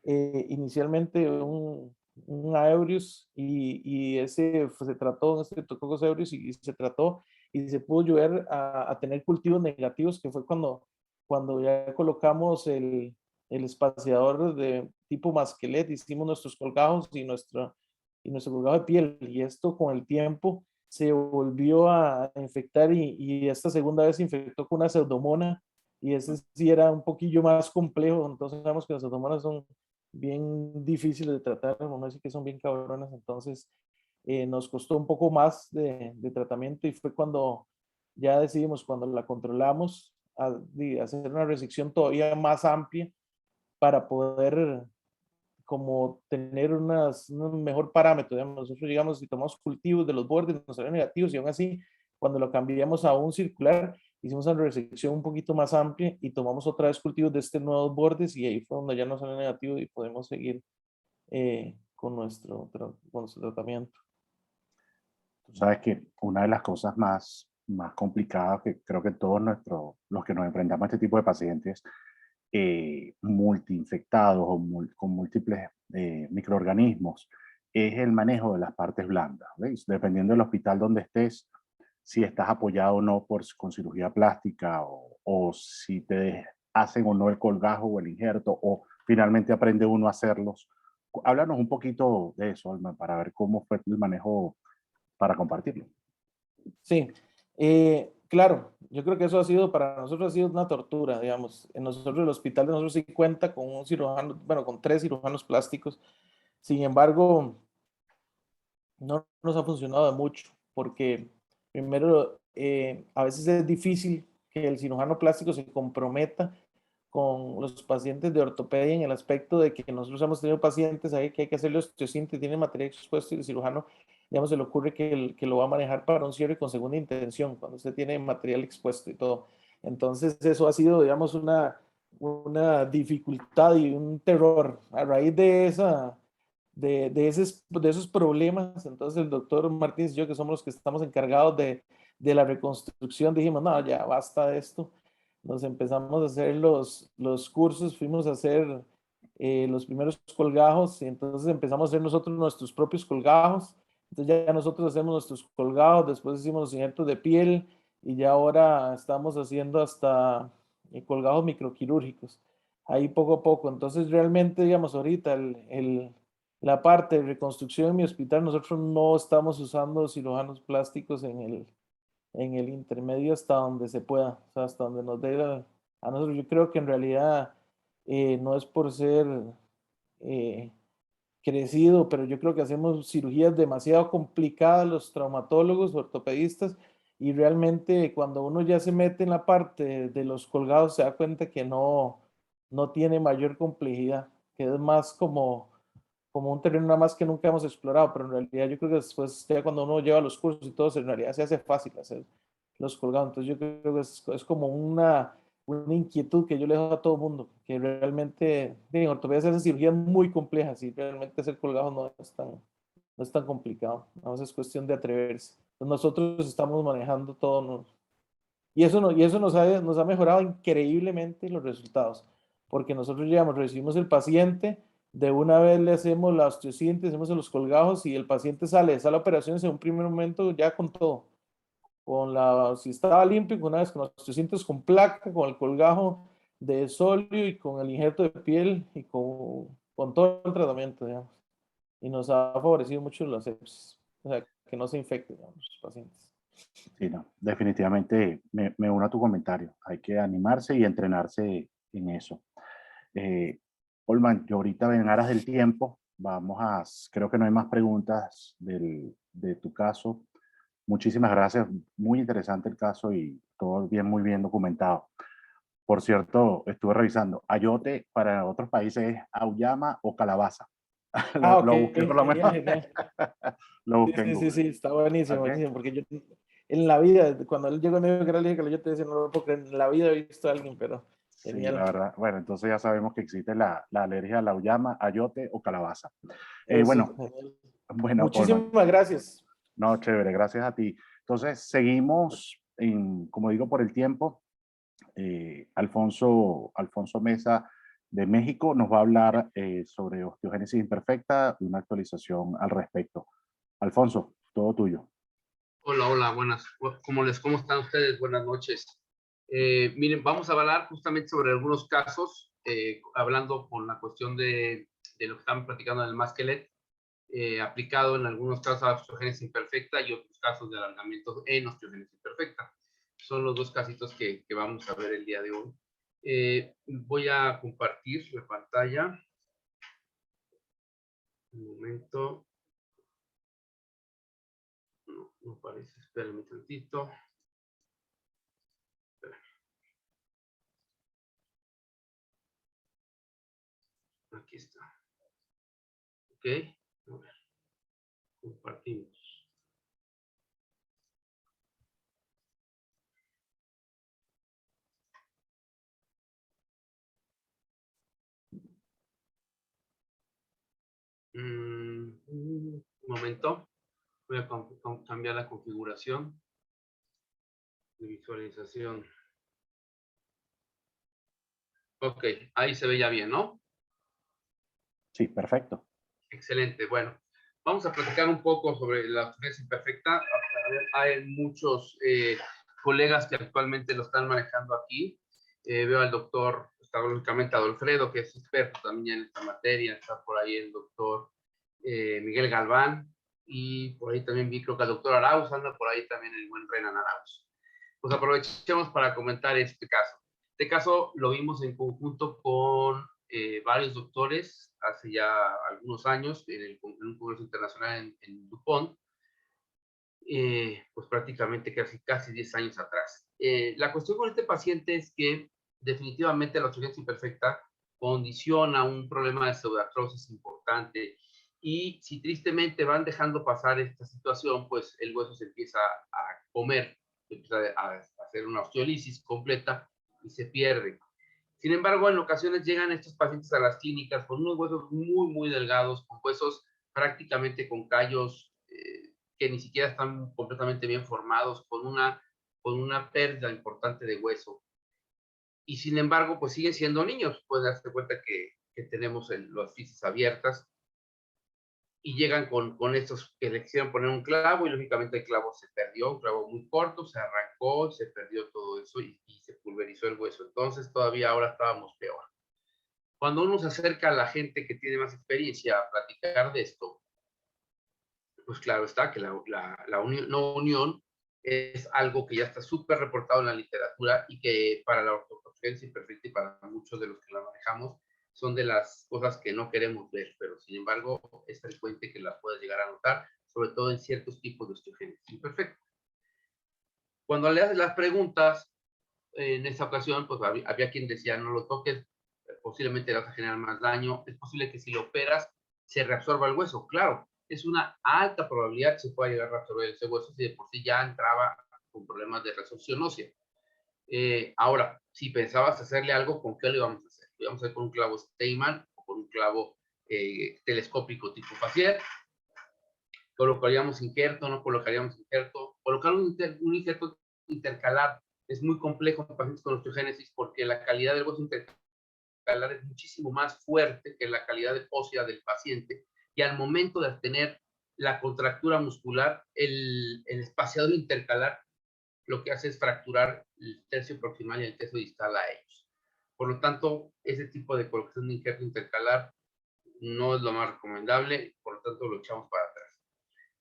inicialmente un Aereus y ese se trató, este Streptococcus aureus, y se trató y se pudo llegar a tener cultivos negativos, que fue cuando ya colocamos el espaciador de tipo masquelet, hicimos nuestros colgajos y nuestro colgado de piel, y esto con el tiempo se volvió a infectar y esta segunda vez se infectó con una pseudomona, y ese sí era un poquillo más complejo. Entonces sabemos que las pseudomonas son bien difíciles de tratar, vamos a decir que son bien cabronas, entonces nos costó un poco más de tratamiento, y fue cuando ya decidimos, cuando la controlamos, hacer una resección todavía más amplia para poder como tener un mejor parámetro. Digamos, nosotros llegamos y tomamos cultivos de los bordes, nos salieron negativos, y aún así, cuando lo cambiamos a un circular, hicimos una resección un poquito más amplia y tomamos otra vez cultivos de estos nuevos bordes, y ahí fue donde ya no salió negativo y podemos seguir con nuestro tratamiento. Tú sabes que una de las cosas más complicadas que creo que todos los que nos enfrentamos a este tipo de pacientes multiinfectados o con múltiples microorganismos es el manejo de las partes blandas. ¿Veis? Dependiendo del hospital donde estés, si estás apoyado o no con cirugía plástica, o si te hacen o no el colgajo o el injerto, o finalmente aprende uno a hacerlos. Háblanos un poquito de eso, Alma, para ver cómo fue el manejo para compartirlo. Sí, claro, yo creo que eso para nosotros ha sido una tortura, digamos. En nosotros, el hospital de nosotros sí cuenta con un cirujano, bueno, con 3 cirujanos plásticos. Sin embargo, no nos ha funcionado de mucho, porque primero, a veces es difícil que el cirujano plástico se comprometa con los pacientes de ortopedia, en el aspecto de que nosotros hemos tenido pacientes ahí que hay que hacerle osteocinta, tiene material expuesto, y el cirujano, digamos, se le ocurre que lo va a manejar para un cierre con segunda intención, cuando usted tiene material expuesto y todo. Entonces eso ha sido, digamos, una dificultad y un terror. A raíz de esos problemas, entonces el doctor Martínez y yo, que somos los que estamos encargados de la reconstrucción, dijimos, no, ya basta de esto. Nos empezamos a hacer los cursos, fuimos a hacer los primeros colgajos, y entonces empezamos a hacer nosotros nuestros propios colgajos. Entonces ya nosotros hacemos nuestros colgados, después hicimos los injertos de piel, y ya ahora estamos haciendo hasta colgados microquirúrgicos, ahí poco a poco. Entonces realmente, digamos, ahorita la parte de reconstrucción en mi hospital, nosotros no estamos usando cirujanos plásticos en el intermedio hasta donde se pueda, o sea, hasta donde nos dé a nosotros. Yo creo que en realidad no es por ser crecido, pero yo creo que hacemos cirugías demasiado complicadas los traumatólogos, ortopedistas, y realmente cuando uno ya se mete en la parte de los colgados se da cuenta que no tiene mayor complejidad, que es más como un terreno nada más que nunca hemos explorado, pero en realidad yo creo que después, ya cuando uno lleva los cursos y todo, en realidad se hace fácil hacer los colgados. Entonces yo creo que es como una inquietud que yo le dejo a todo mundo, que realmente en ortopedia se hacen cirugías muy complejas y realmente hacer colgados no es tan complicado, no es cuestión de atreverse. Entonces nosotros estamos manejando todo, y eso, nos ha mejorado increíblemente los resultados, porque nosotros llegamos, recibimos el paciente, de una vez le hacemos la osteosíntesis, hacemos los colgajos y el paciente sale a la operación en un primer momento ya con todo. Si estaba limpio, una vez con los osteosíntesis con placa, con el colgajo de sóleo y con el injerto de piel y con todo el tratamiento, digamos. Y nos ha favorecido mucho la sepsis, o sea, que no se infecten, digamos, los pacientes. Sí, no, definitivamente me uno a tu comentario. Hay que animarse y entrenarse en eso. Olman, yo ahorita en aras del tiempo, creo que no hay más preguntas de tu caso. Muchísimas gracias, muy interesante el caso y todo bien, muy bien documentado. Por cierto, estuve revisando, ayote para otros países es auyama o calabaza. Ah, ok, Lo busqué por lo genial, menos. genial. Lo Sí, busqué en sí, sí, Google. sí, está buenísimo, ¿Ok? buenísimo, porque yo en la vida, cuando él llegó a Nueva York, le dije que yo te decía, no lo puedo creer, en la vida he visto a alguien, pero Sí, la genial. verdad. Bueno, entonces ya sabemos que existe la alergia a la auyama, ayote o calabaza. Eso, Bueno, genial. bueno, Olman. Muchísimas gracias. No, chévere, gracias a ti. Entonces, seguimos, como digo, por el tiempo. Alfonso Mesa de México nos va a hablar sobre osteogénesis imperfecta y una actualización al respecto. Alfonso, todo tuyo. Hola, hola, buenas. ¿Cómo están ustedes? Buenas noches. Miren, vamos a hablar justamente sobre algunos casos, hablando con la cuestión de lo que estamos platicando en el Masquelet, aplicado en algunos casos a osteogénesis imperfecta y otros casos de alargamiento en osteogénesis imperfecta. Son los dos casitos que vamos a ver el día de hoy. Voy a compartir la pantalla. Un momento. No parece. Espérenme un tantito. Aquí está. Ok. A ver. Compartimos. Un momento. Voy a cambiar la configuración de visualización. Ok, ahí se ve ya bien, ¿no? Sí, perfecto. Excelente. Bueno, vamos a platicar un poco sobre la osteogénesis imperfecta. Hay muchos colegas que actualmente lo están manejando aquí. Veo al doctor, está lógicamente Adolfredo, que es experto también en esta materia. Está por ahí el doctor Miguel Galván. Y por ahí también vi, creo que el doctor Arauz, anda por ahí también el buen Renan Arauz. Pues aprovechemos para comentar este caso. Este caso lo vimos en conjunto con varios doctores hace ya algunos años en un congreso internacional en DuPont, pues prácticamente casi 10 años atrás. La cuestión con este paciente es que definitivamente la osteogénesis imperfecta condiciona un problema de pseudoartrosis importante y si tristemente van dejando pasar esta situación, pues el hueso se empieza a comer, se empieza a hacer una osteolisis completa y se pierde. Sin embargo, en ocasiones llegan estos pacientes a las clínicas con unos huesos muy, muy delgados, con huesos prácticamente con callos que ni siquiera están completamente bien formados, con una pérdida importante de hueso. Y sin embargo, pues siguen siendo niños. Pueden darse cuenta que tenemos las fisis abiertas y llegan con estos que le quisieron poner un clavo y lógicamente el clavo se perdió, un clavo muy corto, se arrancó, se perdió todo eso y se pulverizó el hueso. Entonces todavía ahora estábamos peor. Cuando uno se acerca a la gente que tiene más experiencia a platicar de esto, pues claro está que la unión es algo que ya está súper reportado en la literatura y que para la ortopedia imperfecta y para muchos de los que la manejamos son de las cosas que no queremos ver, pero sin embargo es frecuente que las puedas llegar a notar, sobre todo en ciertos tipos de osteogénesis imperfecta. Cuando le haces las preguntas, en esta ocasión, pues había quien decía, no lo toques, posiblemente le vas a generar más daño, es posible que si lo operas se reabsorba el hueso. Claro, es una alta probabilidad que se pueda llegar a reabsorber ese hueso si de por sí ya entraba con problemas de resorción ósea. Ahora, si pensabas hacerle algo, ¿con qué lo íbamos a hacer? Lo íbamos a hacer con un clavo Steinmann o con un clavo telescópico tipo facial. Colocaríamos injerto, no colocaríamos injerto. Colocar un injerto intercalar es muy complejo en pacientes con osteogénesis porque la calidad del hueso intercalar es muchísimo más fuerte que la calidad de ósea del paciente, y al momento de tener la contractura muscular, el espaciador intercalar lo que hace es fracturar el tercio proximal y el tercio distal a ellos. Por lo tanto, ese tipo de colocación de injerto intercalar no es lo más recomendable, por lo tanto lo echamos para atrás.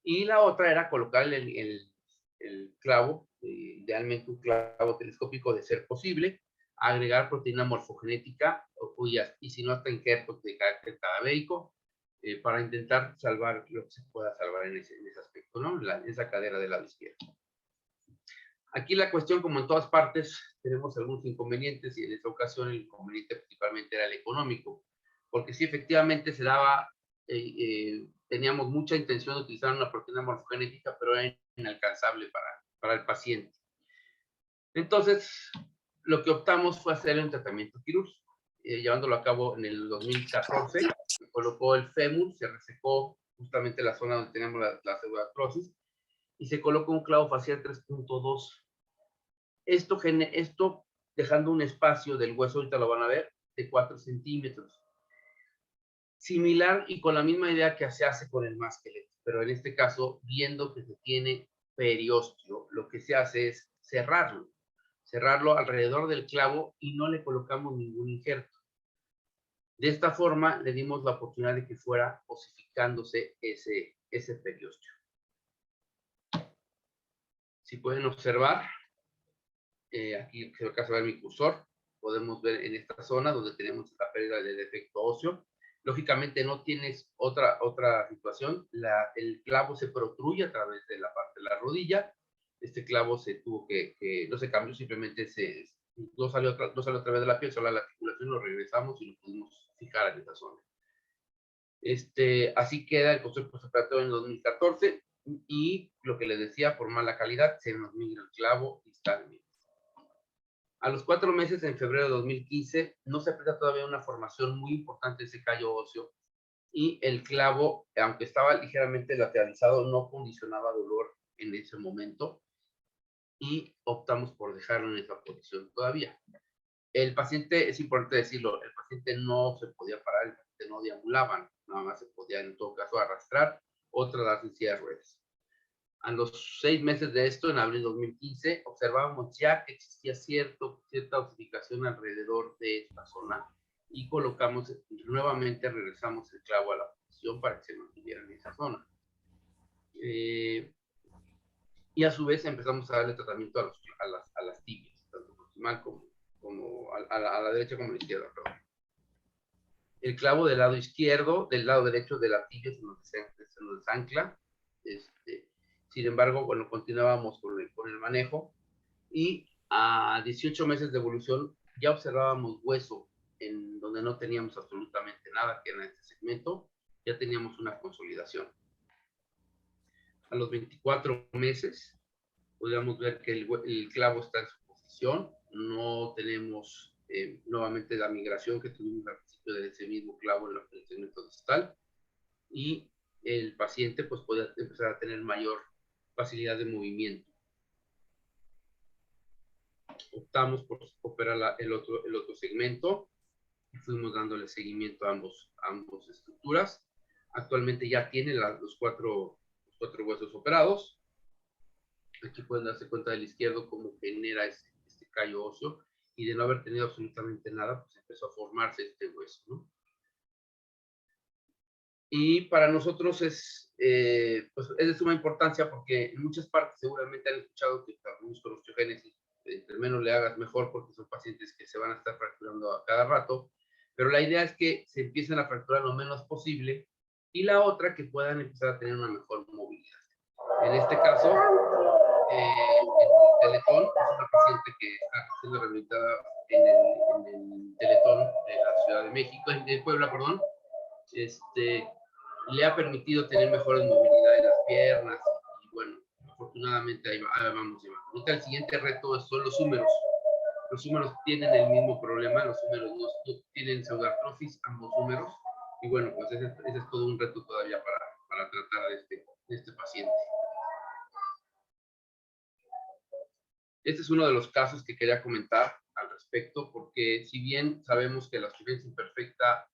Y la otra era colocar el clavo, idealmente un clavo telescópico de ser posible, agregar proteína morfogenética y si no hasta injertos de carácter cadavérico, para intentar salvar lo que se pueda salvar en ese aspecto, ¿no? Esa cadera del lado izquierdo. Aquí la cuestión, como en todas partes, tenemos algunos inconvenientes, y en esta ocasión el inconveniente principalmente era el económico, porque sí, efectivamente se daba, teníamos mucha intención de utilizar una proteína morfogenética, pero era inalcanzable para el paciente. Entonces, lo que optamos fue hacer un tratamiento quirúrgico, llevándolo a cabo en el 2014. Se colocó el fémur, se resecó justamente la zona donde teníamos la pseudoartrosis, y se colocó un clavo facial 3.2. Esto dejando un espacio del hueso, ahorita lo van a ver, de 4 centímetros. Similar y con la misma idea que se hace con el masqueleto, pero en este caso, viendo que se tiene periósteo, lo que se hace es cerrarlo alrededor del clavo y no le colocamos ningún injerto. De esta forma, le dimos la oportunidad de que fuera osificándose ese periósteo. Si pueden observar, aquí se alcanza a ver mi cursor, podemos ver en esta zona donde tenemos la pérdida del defecto óseo. Lógicamente no tienes otra situación, el clavo se protruye a través de la parte de la rodilla. Este clavo no se cambió, simplemente no salió a través de la piel, solo la articulación, lo regresamos y lo pudimos fijar en esta zona. Así queda el concepto postoperatorio en 2014, y lo que les decía, por mala calidad, se nos migra el clavo distalmente. A los 4 meses, en febrero de 2015, no se aprecia todavía una formación muy importante de ese callo óseo, y el clavo, aunque estaba ligeramente lateralizado, no condicionaba dolor en ese momento, y optamos por dejarlo en esa posición todavía. El paciente, es importante decirlo, el paciente no se podía parar, el paciente no deambulaba, nada más se podía en todo caso arrastrar o trasladarse en silla de ruedas. A los 6 meses de esto, en abril de 2015, observábamos ya que existía cierta osificación alrededor de esta zona, y regresamos el clavo a la posición para que se mantuviera en esa zona. Y a su vez empezamos a darle tratamiento a las tibias, tanto proximal como a la derecha como a la izquierda, perdón. El clavo del lado izquierdo, del lado derecho de la tibia, se nos desancla. Sin embargo, bueno, continuábamos con el manejo, y a 18 meses de evolución ya observábamos hueso en donde no teníamos absolutamente nada, que era en este segmento, ya teníamos una consolidación. A los 24 meses podríamos ver que el clavo está en su posición, no tenemos nuevamente la migración que tuvimos al principio de ese mismo clavo en el segmento distal, y el paciente pues podía empezar a tener mayor facilidad de movimiento. Optamos por operar el otro segmento, y fuimos dándole seguimiento a ambos estructuras. Actualmente ya tiene los cuatro huesos operados. Aquí pueden darse cuenta del izquierdo cómo genera este callo óseo, y de no haber tenido absolutamente nada, pues empezó a formarse este hueso, ¿no? Y para nosotros pues es de suma importancia, porque en muchas partes seguramente han escuchado que algunos con osteogénesis, entre menos le hagas mejor, porque son pacientes que se van a estar fracturando a cada rato, pero la idea es que se empiecen a fracturar lo menos posible, y la otra, que puedan empezar a tener una mejor movilidad. En este caso, el Teletón es una paciente que está siendo rehabilitada en el Teletón de la Ciudad de México, de Puebla, perdón. Le ha permitido tener mejores movilidad en las piernas, y bueno, afortunadamente ahí vamos llevando. Ahorita el siguiente reto son los húmeros. Los húmeros tienen el mismo problema, los húmeros no tienen pseudoartrosis, ambos húmeros, y bueno, pues ese es todo un reto todavía para tratar de este paciente. Este es uno de los casos que quería comentar al respecto, porque si bien sabemos que la osteogénesis imperfecta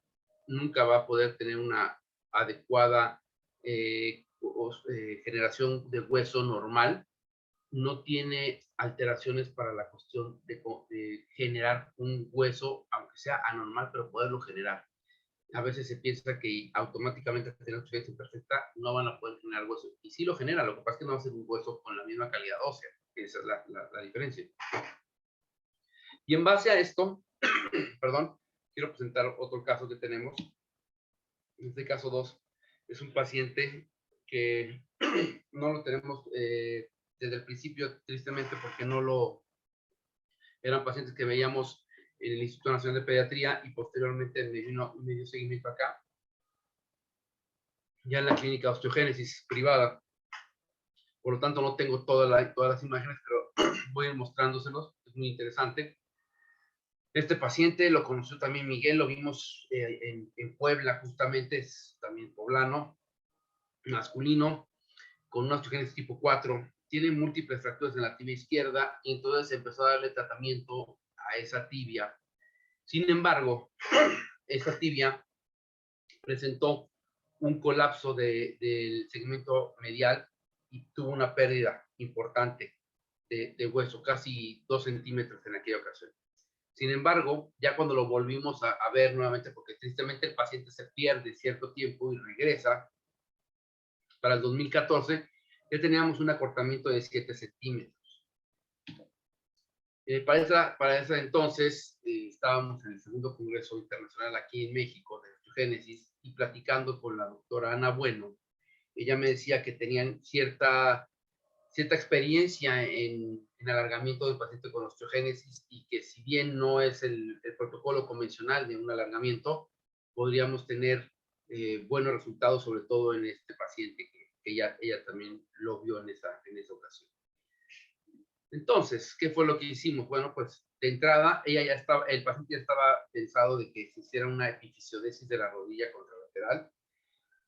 nunca va a poder tener una adecuada generación de hueso normal, no tiene alteraciones para la cuestión de generar un hueso, aunque sea anormal, pero poderlo generar. A veces se piensa que automáticamente al tener osteogénesis imperfecta no van a poder generar hueso. Y sí lo genera, lo que pasa es que no va a ser un hueso con la misma calidad ósea. Esa es la diferencia. Y en base a esto, perdón, quiero presentar otro caso que tenemos. En este caso 2, es un paciente que no lo tenemos desde el principio, tristemente, porque eran pacientes que veíamos en el Instituto Nacional de Pediatría y posteriormente me dio seguimiento acá, ya en la clínica osteogénesis privada. Por lo tanto, no tengo todas las imágenes, pero voy a ir mostrándoselos. Es muy interesante. Este paciente lo conoció también Miguel, lo vimos en Puebla, justamente, es también poblano, masculino, con una osteogénesis tipo 4. Tiene múltiples fracturas en la tibia izquierda y entonces empezó a darle tratamiento a esa tibia. Sin embargo, esa tibia presentó un colapso del segmento medial y tuvo una pérdida importante de hueso, casi 2 centímetros en aquella ocasión. Sin embargo, ya cuando lo volvimos a ver nuevamente, porque tristemente el paciente se pierde cierto tiempo y regresa, para el 2014 ya teníamos un acortamiento de 7 centímetros. Para ese entonces estábamos en el segundo Congreso Internacional aquí en México de Osteogénesis y platicando con la doctora Ana Bueno. Ella me decía que tenían cierta experiencia en alargamiento del paciente con osteogénesis y que si bien no es el protocolo convencional de un alargamiento, podríamos tener buenos resultados, sobre todo en este paciente que ella también lo vio en esa ocasión. Entonces, ¿qué fue lo que hicimos? Bueno, pues de entrada, el paciente ya estaba pensado de que se hiciera una epifisiodesis de la rodilla contralateral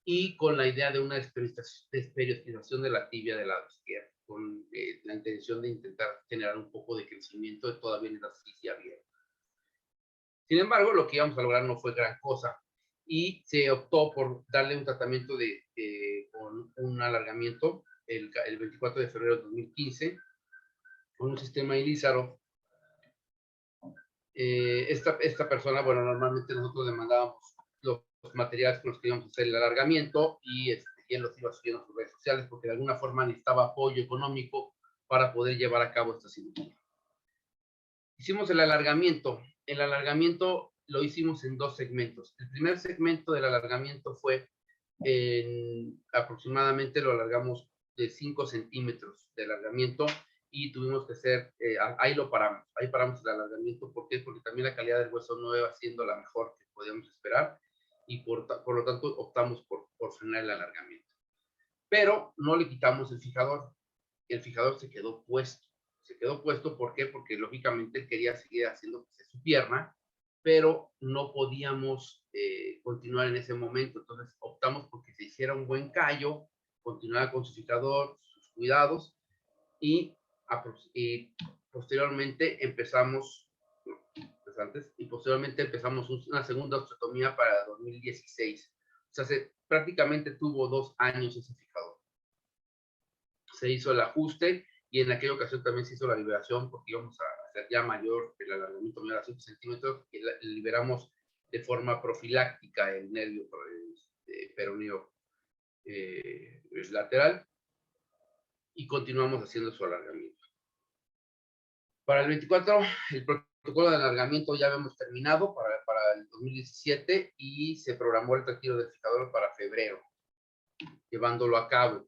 y con la idea de una desperiodización de la tibia del lado izquierdo, con la intención de intentar generar un poco de crecimiento todavía en la asfixia abierta. Sin embargo, lo que íbamos a lograr no fue gran cosa y se optó por darle un tratamiento con un alargamiento el 24 de febrero de 2015 con un sistema ilízaro. Esta persona, bueno, normalmente nosotros le mandábamos los materiales con los que íbamos a hacer el alargamiento y él los iba subiendo a sus redes sociales porque de alguna forma necesitaba apoyo económico para poder llevar a cabo esta cirugía. Hicimos el alargamiento. El alargamiento lo hicimos en 2 segmentos. El primer segmento del alargamiento fue aproximadamente lo alargamos de 5 centímetros de alargamiento y tuvimos que hacer, ahí paramos el alargamiento. ¿Por qué? Porque también la calidad del hueso no iba siendo la mejor que podíamos esperar y por lo tanto optamos por frenar el alargamiento. Pero no le quitamos el fijador se quedó puesto. Se quedó puesto, ¿por qué? Porque lógicamente él quería seguir haciendo su pierna, pero no podíamos continuar en ese momento. Entonces optamos porque se hiciera un buen callo, continuara con su fijador, sus cuidados y posteriormente empezamos una segunda osteotomía para 2016. O sea, prácticamente tuvo 2 años ese fijador. Se hizo el ajuste y en aquella ocasión también se hizo la liberación porque íbamos a hacer ya mayor, el alargamiento mayor a 5 centímetros y liberamos de forma profiláctica el nervio peroneo lateral y continuamos haciendo su alargamiento. Para el 24, el protocolo de alargamiento ya habíamos terminado para el 2017 y se programó el retiro del fijador para febrero, llevándolo a cabo.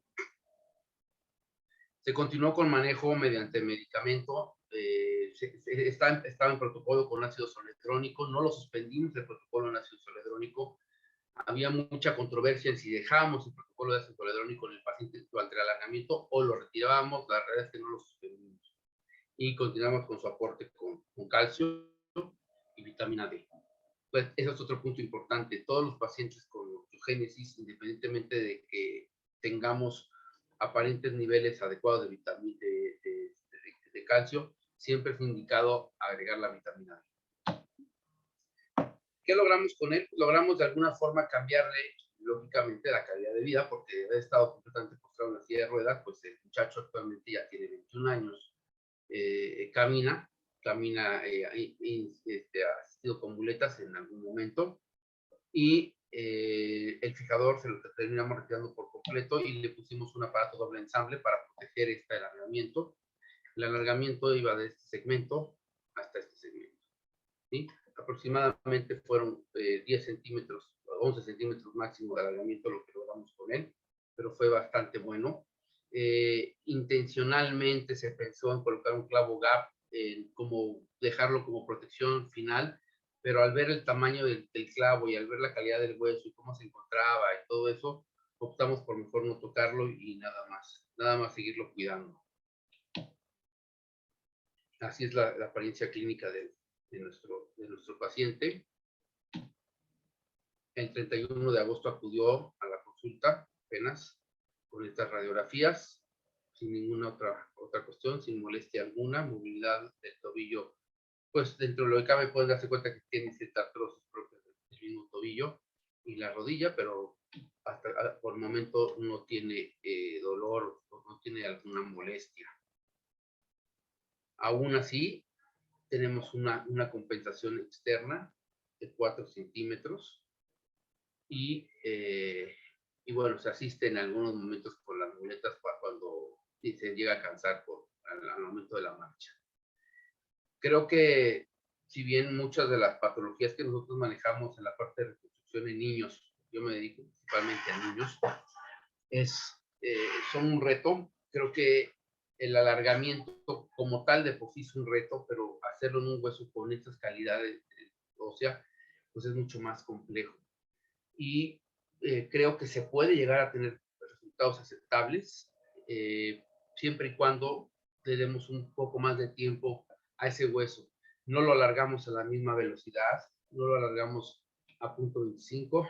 Se continuó con manejo mediante medicamento, estaba en protocolo con ácido zoledrónico, no lo suspendimos el protocolo en ácido zoledrónico. Había mucha controversia en si dejábamos el protocolo de ácido zoledrónico en el paciente durante el alargamiento o lo retirábamos. La realidad es que no lo suspendimos. y continuamos con su aporte con calcio y vitamina D. Pues ese es otro punto importante. Todos los pacientes con osteogénesis, independientemente de que tengamos aparentes niveles adecuados de vitamina de calcio, siempre es indicado agregar la vitamina D. ¿Qué logramos con él? Logramos de alguna forma cambiarle, lógicamente, la calidad de vida, porque ha estado completamente postrado en la silla de ruedas, pues el muchacho actualmente ya tiene 21 años, camina, asistido con muletas en algún momento, y el fijador se lo terminamos retirando por completo y le pusimos un aparato doble ensamble para proteger este alargamiento. El alargamiento iba de este segmento hasta este segmento, ¿sí? Aproximadamente fueron 10 centímetros, 11 centímetros máximo de alargamiento lo que logramos con él, pero fue bastante bueno. Intencionalmente se pensó en colocar un clavo gap, como dejarlo como protección final, pero al ver el tamaño del clavo y al ver la calidad del hueso y cómo se encontraba y todo eso, optamos por mejor no tocarlo y nada más seguirlo cuidando. Así es la apariencia clínica de nuestro paciente. El 31 de agosto acudió a la consulta apenas con estas radiografías, sin ninguna otra cuestión, sin molestia alguna, movilidad del tobillo, pues dentro de lo que cabe pueden darse cuenta que tiene cierta artrosis propia del mismo tobillo y la rodilla, pero hasta por el momento no tiene dolor, no tiene alguna molestia. Aún así, tenemos una compensación externa de 4 centímetros y bueno, se asiste en algunos momentos con las muletas cuando se llega a cansar al momento de la marcha. Creo que si bien muchas de las patologías que nosotros manejamos en la parte de reconstrucción en niños, yo me dedico principalmente a niños, son un reto. Creo que el alargamiento como tal de por sí es un reto, pero hacerlo en un hueso con estas calidades ósea, pues es mucho más complejo. Y creo que se puede llegar a tener resultados aceptables, siempre y cuando le demos un poco más de tiempo a ese hueso. No lo alargamos a la misma velocidad, no lo alargamos a 0.25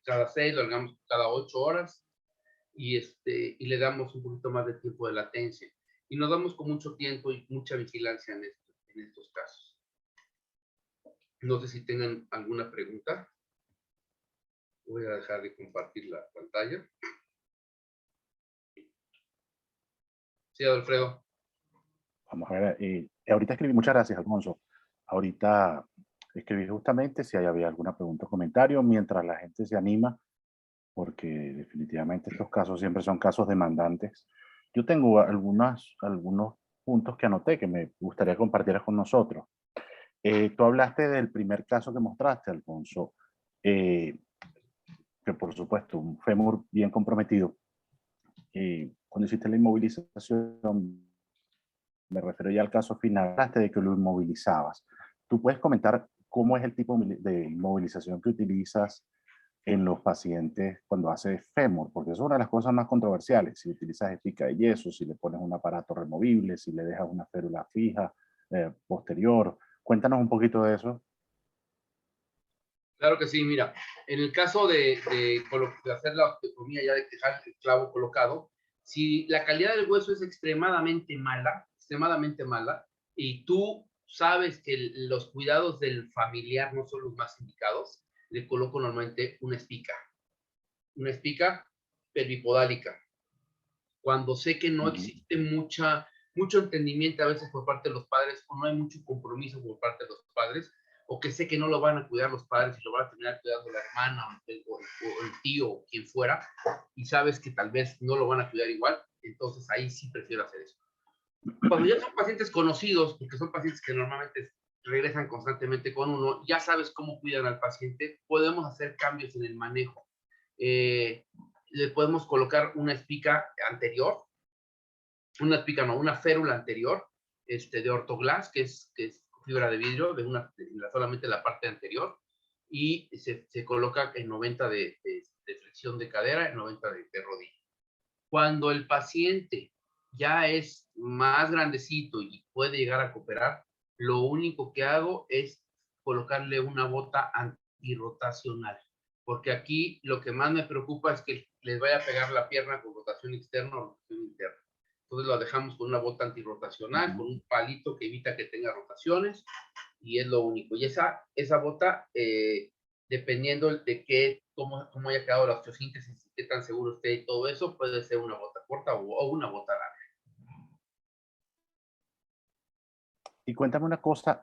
cada 6, lo alargamos cada 8 horas y le damos un poquito más de tiempo de latencia. Y nos damos con mucho tiempo y mucha vigilancia en estos casos. No sé si tengan alguna pregunta. Voy a dejar de compartir la pantalla. Sí, Alfredo. Vamos a ver, ahorita escribí, muchas gracias, Alfonso. Ahorita escribí justamente si había alguna pregunta o comentario mientras la gente se anima, porque definitivamente estos casos siempre son casos demandantes. Yo tengo algunos puntos que anoté que me gustaría compartir con nosotros. Tú hablaste del primer caso que mostraste, Alfonso, que por supuesto, un fémur bien comprometido. Cuando hiciste la inmovilización, me refiero ya al caso final, hablaste de que lo inmovilizabas. ¿Tú puedes comentar cómo es el tipo de inmovilización que utilizas en los pacientes cuando haces fémur? Porque es una de las cosas más controversiales. Si utilizas espica de yeso, si le pones un aparato removible, si le dejas una férula fija posterior. Cuéntanos un poquito de eso. Claro que sí, mira, en el caso de hacer la osteotomía, ya de dejar el clavo colocado, si la calidad del hueso es extremadamente mala, y tú sabes que los cuidados del familiar no son los más indicados, le coloco normalmente una espica perbipodálica. Cuando sé que no existe mucho entendimiento a veces por parte de los padres, o no hay mucho compromiso por parte de los padres, o que sé que no lo van a cuidar los padres y lo van a terminar cuidando la hermana o el tío o quien fuera, y sabes que tal vez no lo van a cuidar igual, entonces ahí sí prefiero hacer eso. Cuando ya son pacientes conocidos, porque son pacientes que normalmente regresan constantemente con uno, ya sabes cómo cuidan al paciente, podemos hacer cambios en el manejo. Le podemos colocar una espica anterior, una férula anterior, de ortoglass, que es fibra de vidrio, solamente la parte anterior, y se coloca en 90 de flexión de cadera, en 90 de rodilla. Cuando el paciente ya es más grandecito y puede llegar a cooperar, lo único que hago es colocarle una bota antirrotacional. Porque aquí lo que más me preocupa es que les vaya a pegar la pierna con rotación externa o rotación interna. Entonces lo dejamos con una bota antirrotacional, con un palito que evita que tenga rotaciones, y es lo único. Y esa bota, dependiendo de cómo haya quedado la osteosíntesis, qué tan seguro esté y todo eso, puede ser una bota corta o una bota larga. Y cuéntame una cosa,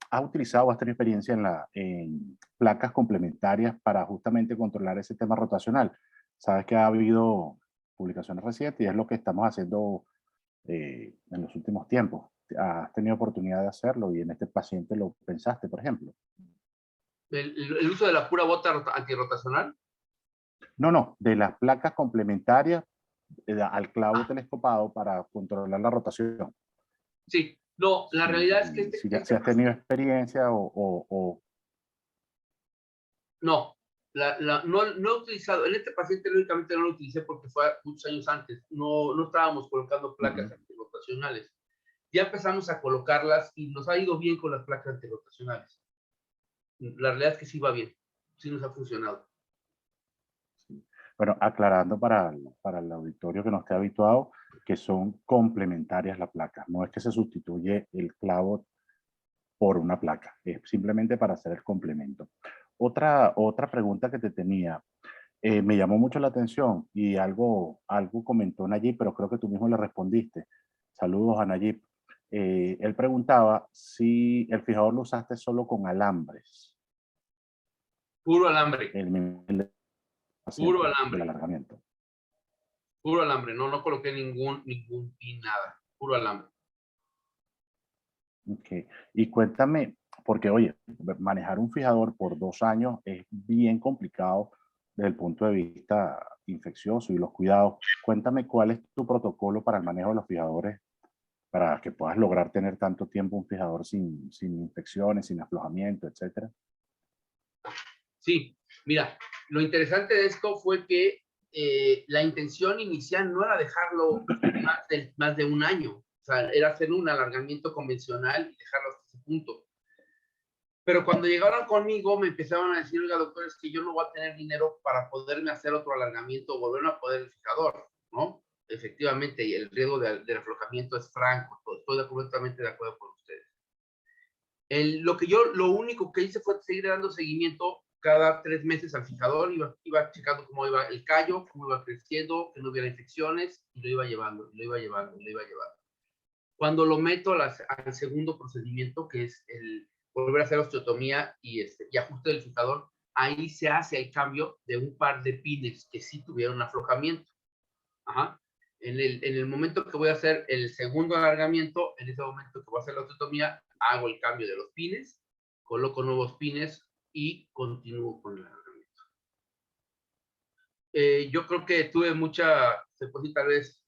¿has utilizado o has tenido experiencia en placas complementarias para justamente controlar ese tema rotacional? Sabes que ha habido publicaciones recientes y es lo que estamos haciendo en los últimos tiempos. ¿Has tenido oportunidad de hacerlo y en este paciente lo pensaste, por ejemplo? El uso de la pura bota antirrotacional. No, de las placas complementarias al clavo telescopado para controlar la rotación. Sí, no, la realidad es que si has tenido experiencia o... No, no he utilizado, en este paciente lógicamente no lo utilicé porque fue muchos años antes, no estábamos colocando placas antirrotacionales. Ya empezamos a colocarlas y nos ha ido bien con las placas antirrotacionales. La realidad es que sí va bien, sí nos ha funcionado. Bueno, aclarando para el auditorio que no esté habituado, que son complementarias las placas. No es que se sustituye el clavo por una placa, es simplemente para hacer el complemento. Otra pregunta que te tenía, me llamó mucho la atención y algo comentó Nayib, pero creo que tú mismo le respondiste. Saludos a Nayib. Él preguntaba si el fijador lo usaste solo con alambres. Puro alambre. Puro alambre. Del alargamiento. Puro alambre, no coloqué ningún pin, nada. Puro alambre. Ok. Y cuéntame, porque oye, manejar un fijador por 2 años es bien complicado desde el punto de vista infeccioso y los cuidados. Cuéntame cuál es tu protocolo para el manejo de los fijadores para que puedas lograr tener tanto tiempo un fijador sin infecciones, sin aflojamiento, etcétera. Sí, mira, lo interesante de esto fue que la intención inicial no era dejarlo más de un año. O sea, era hacer un alargamiento convencional y dejarlo hasta ese punto. Pero cuando llegaron conmigo me empezaron a decir, oiga, doctor, es que yo no voy a tener dinero para poderme hacer otro alargamiento o volver a poder el fijador, ¿no? Efectivamente, y el riesgo del aflojamiento es franco. Estoy completamente de acuerdo con ustedes. Lo único que hice fue seguir dando seguimiento cada 3 meses al fijador, iba checando cómo iba el callo, cómo iba creciendo, que no hubiera infecciones, y lo iba llevando. Cuando lo meto al segundo procedimiento, que es el volver a hacer osteotomía y ajuste del fijador, ahí se hace el cambio de un par de pines que sí tuvieron aflojamiento. Ajá. En el momento que voy a hacer el segundo alargamiento, en ese momento que voy a hacer la osteotomía, hago el cambio de los pines, coloco nuevos pines y continúo con el alargamiento. Yo creo que tuve se puede decir tal vez,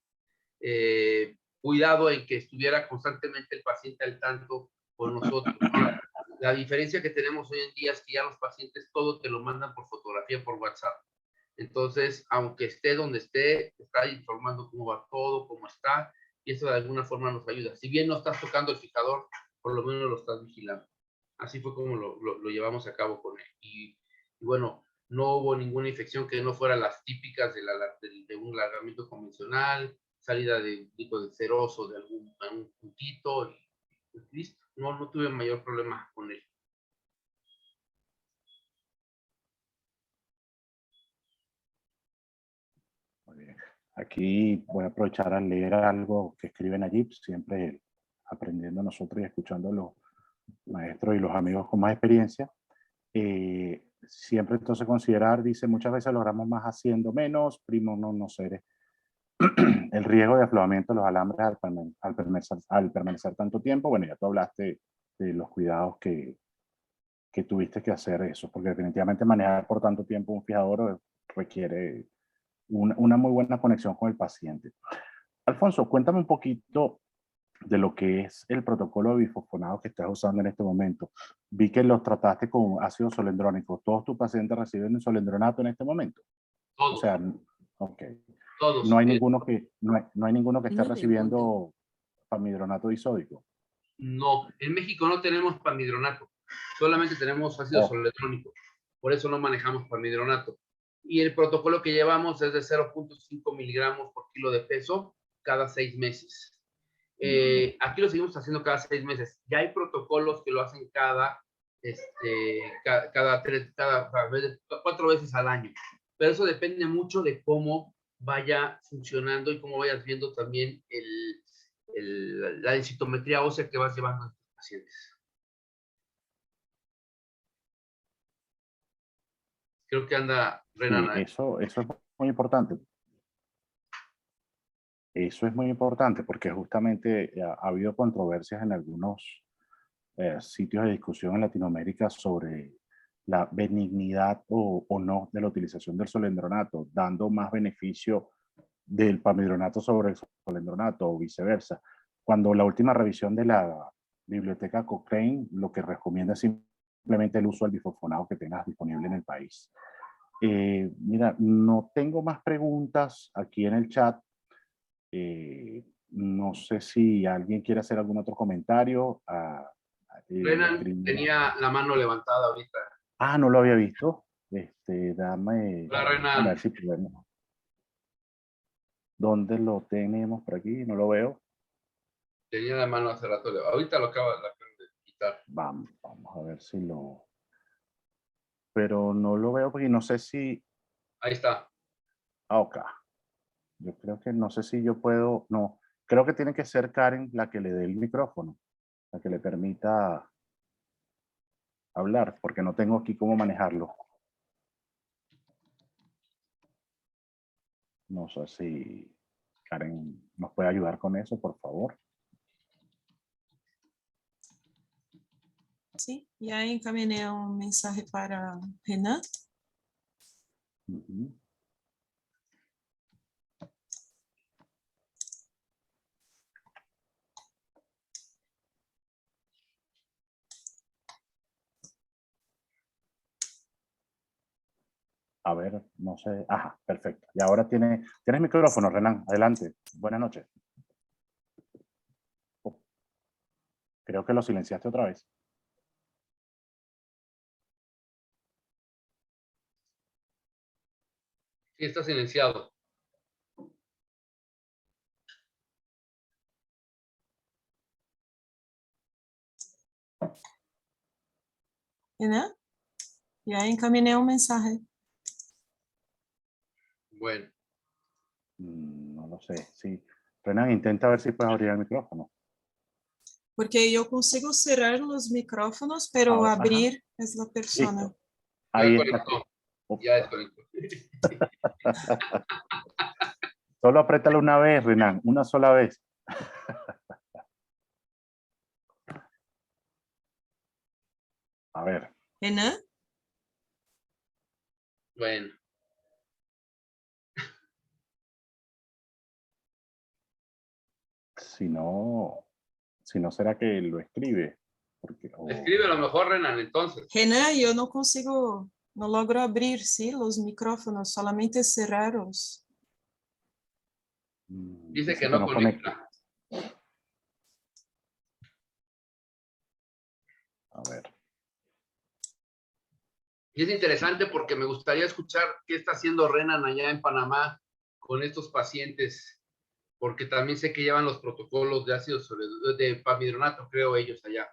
cuidado en que estuviera constantemente el paciente al tanto con nosotros. La diferencia que tenemos hoy en día es que ya los pacientes todo te lo mandan por fotografía, por WhatsApp. Entonces, aunque esté donde esté, está informando cómo va todo, cómo está, y eso de alguna forma nos ayuda. Si bien no estás tocando el fijador, por lo menos lo estás vigilando. Así fue como lo llevamos a cabo con él. Y bueno, no hubo ninguna infección que no fuera las típicas de un alargamiento convencional, salida de un tipo de ceroso de algún puntito, y listo. No tuve mayor problema con él. Muy bien. Aquí voy a aprovechar a leer algo que escriben allí, siempre aprendiendo nosotros y escuchando a los maestros y los amigos con más experiencia. Siempre entonces considerar, dice, muchas veces logramos más haciendo menos, primo no ser. El riesgo de aflojamiento de los alambres al permanecer tanto tiempo. Bueno, ya tú hablaste de los cuidados que tuviste que hacer eso, porque definitivamente manejar por tanto tiempo un fijador requiere una muy buena conexión con el paciente. Alfonso, cuéntame un poquito de lo que es el protocolo de bifosfonados que estás usando en este momento. Vi que los trataste con ácido solendrónico. ¿Todos tus pacientes reciben un solendronato en este momento? Todos. O sea, ok. Todos. No hay ninguno que, no hay ninguno que esté No, recibiendo pamidronato disódico. No, en México no tenemos pamidronato, solamente tenemos ácido Oh. soledrónico, por eso no manejamos pamidronato. Y el protocolo que llevamos es de 0.5 miligramos por kilo de peso cada 6 meses. Aquí lo seguimos haciendo cada 6 meses. Ya hay protocolos que lo hacen cada 4 veces al año. Pero eso depende mucho de cómo vaya funcionando y cómo vayas viendo también la densitometría ósea que vas llevando a tus pacientes. Creo que anda Renan. Sí, eso es muy importante. Eso es muy importante porque justamente ha habido controversias en algunos sitios de discusión en Latinoamérica sobre la benignidad o no de la utilización del solendronato, dando más beneficio del pamidronato sobre el solendronato o viceversa. Cuando la última revisión de la biblioteca Cochrane lo que recomienda es simplemente el uso del bifosfonato que tengas disponible en el país. Mira, no tengo más preguntas aquí en el chat. No sé si alguien quiere hacer algún otro comentario. Renan tenía la mano levantada ahorita. Ah, no lo había visto. Dame Hola, a Renan. ver si podemos. ¿Dónde lo tenemos por aquí? No lo veo. Tenía la mano hace rato. Ahorita lo acabo de quitar. Vamos a ver si lo... Pero no lo veo porque no sé si... Ahí está. Ah, ok. Yo creo que no sé si yo puedo... No, creo que tiene que ser Karen la que le dé el micrófono, la que le permita hablar, porque no tengo aquí cómo manejarlo. No sé si Karen nos puede ayudar con eso, por favor. Sí, ya encaminé un mensaje para Renan. Uh-huh. A ver, no sé. Ajá, perfecto. Y ahora tienes micrófono, Renan. Adelante. Buenas noches. Oh, creo que lo silenciaste otra vez. Sí, está silenciado. Renan, ya encaminé un mensaje. Bueno. No lo sé. Sí. Renan, intenta ver si puedes abrir el micrófono. Porque yo consigo cerrar los micrófonos, pero Ahora, abrir es la persona. listo. Ahí está. Ya desconectó. Solo apriétalo una vez, Renan. Una sola vez. A ver. Renan, Bueno. Si no será que lo escribe. Porque, Escribe lo mejor, Renan, entonces. Renan, yo no consigo, no logro abrir, ¿sí? Los micrófonos, solamente cerrarlos. Dice que no conecta. A ver. Y es interesante porque me gustaría escuchar qué está haciendo Renan allá en Panamá con estos pacientes, porque también sé que llevan los protocolos de ácido de pamidronato, creo ellos allá.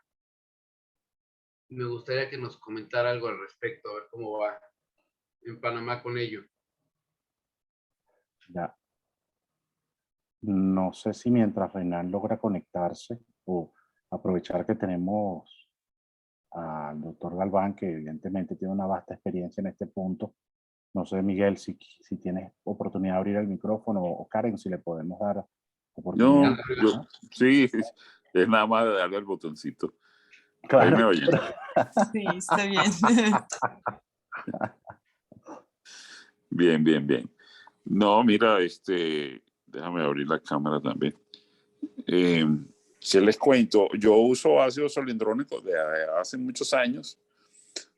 Me gustaría que nos comentara algo al respecto, a ver cómo va en Panamá con ello. Ya. No sé si mientras Renan logra conectarse o aprovechar que tenemos al doctor Galván, que evidentemente tiene una vasta experiencia en este punto. No sé, Miguel, si tienes oportunidad de abrir el micrófono, o Karen, si le podemos dar oportunidad. No, sí, es nada más de darle el botoncito. Claro. Ahí me oyen. Sí, está bien. Bien. No, mira, déjame abrir la cámara también. ¿Qué les cuento? Yo uso ácido solindrónico de hace muchos años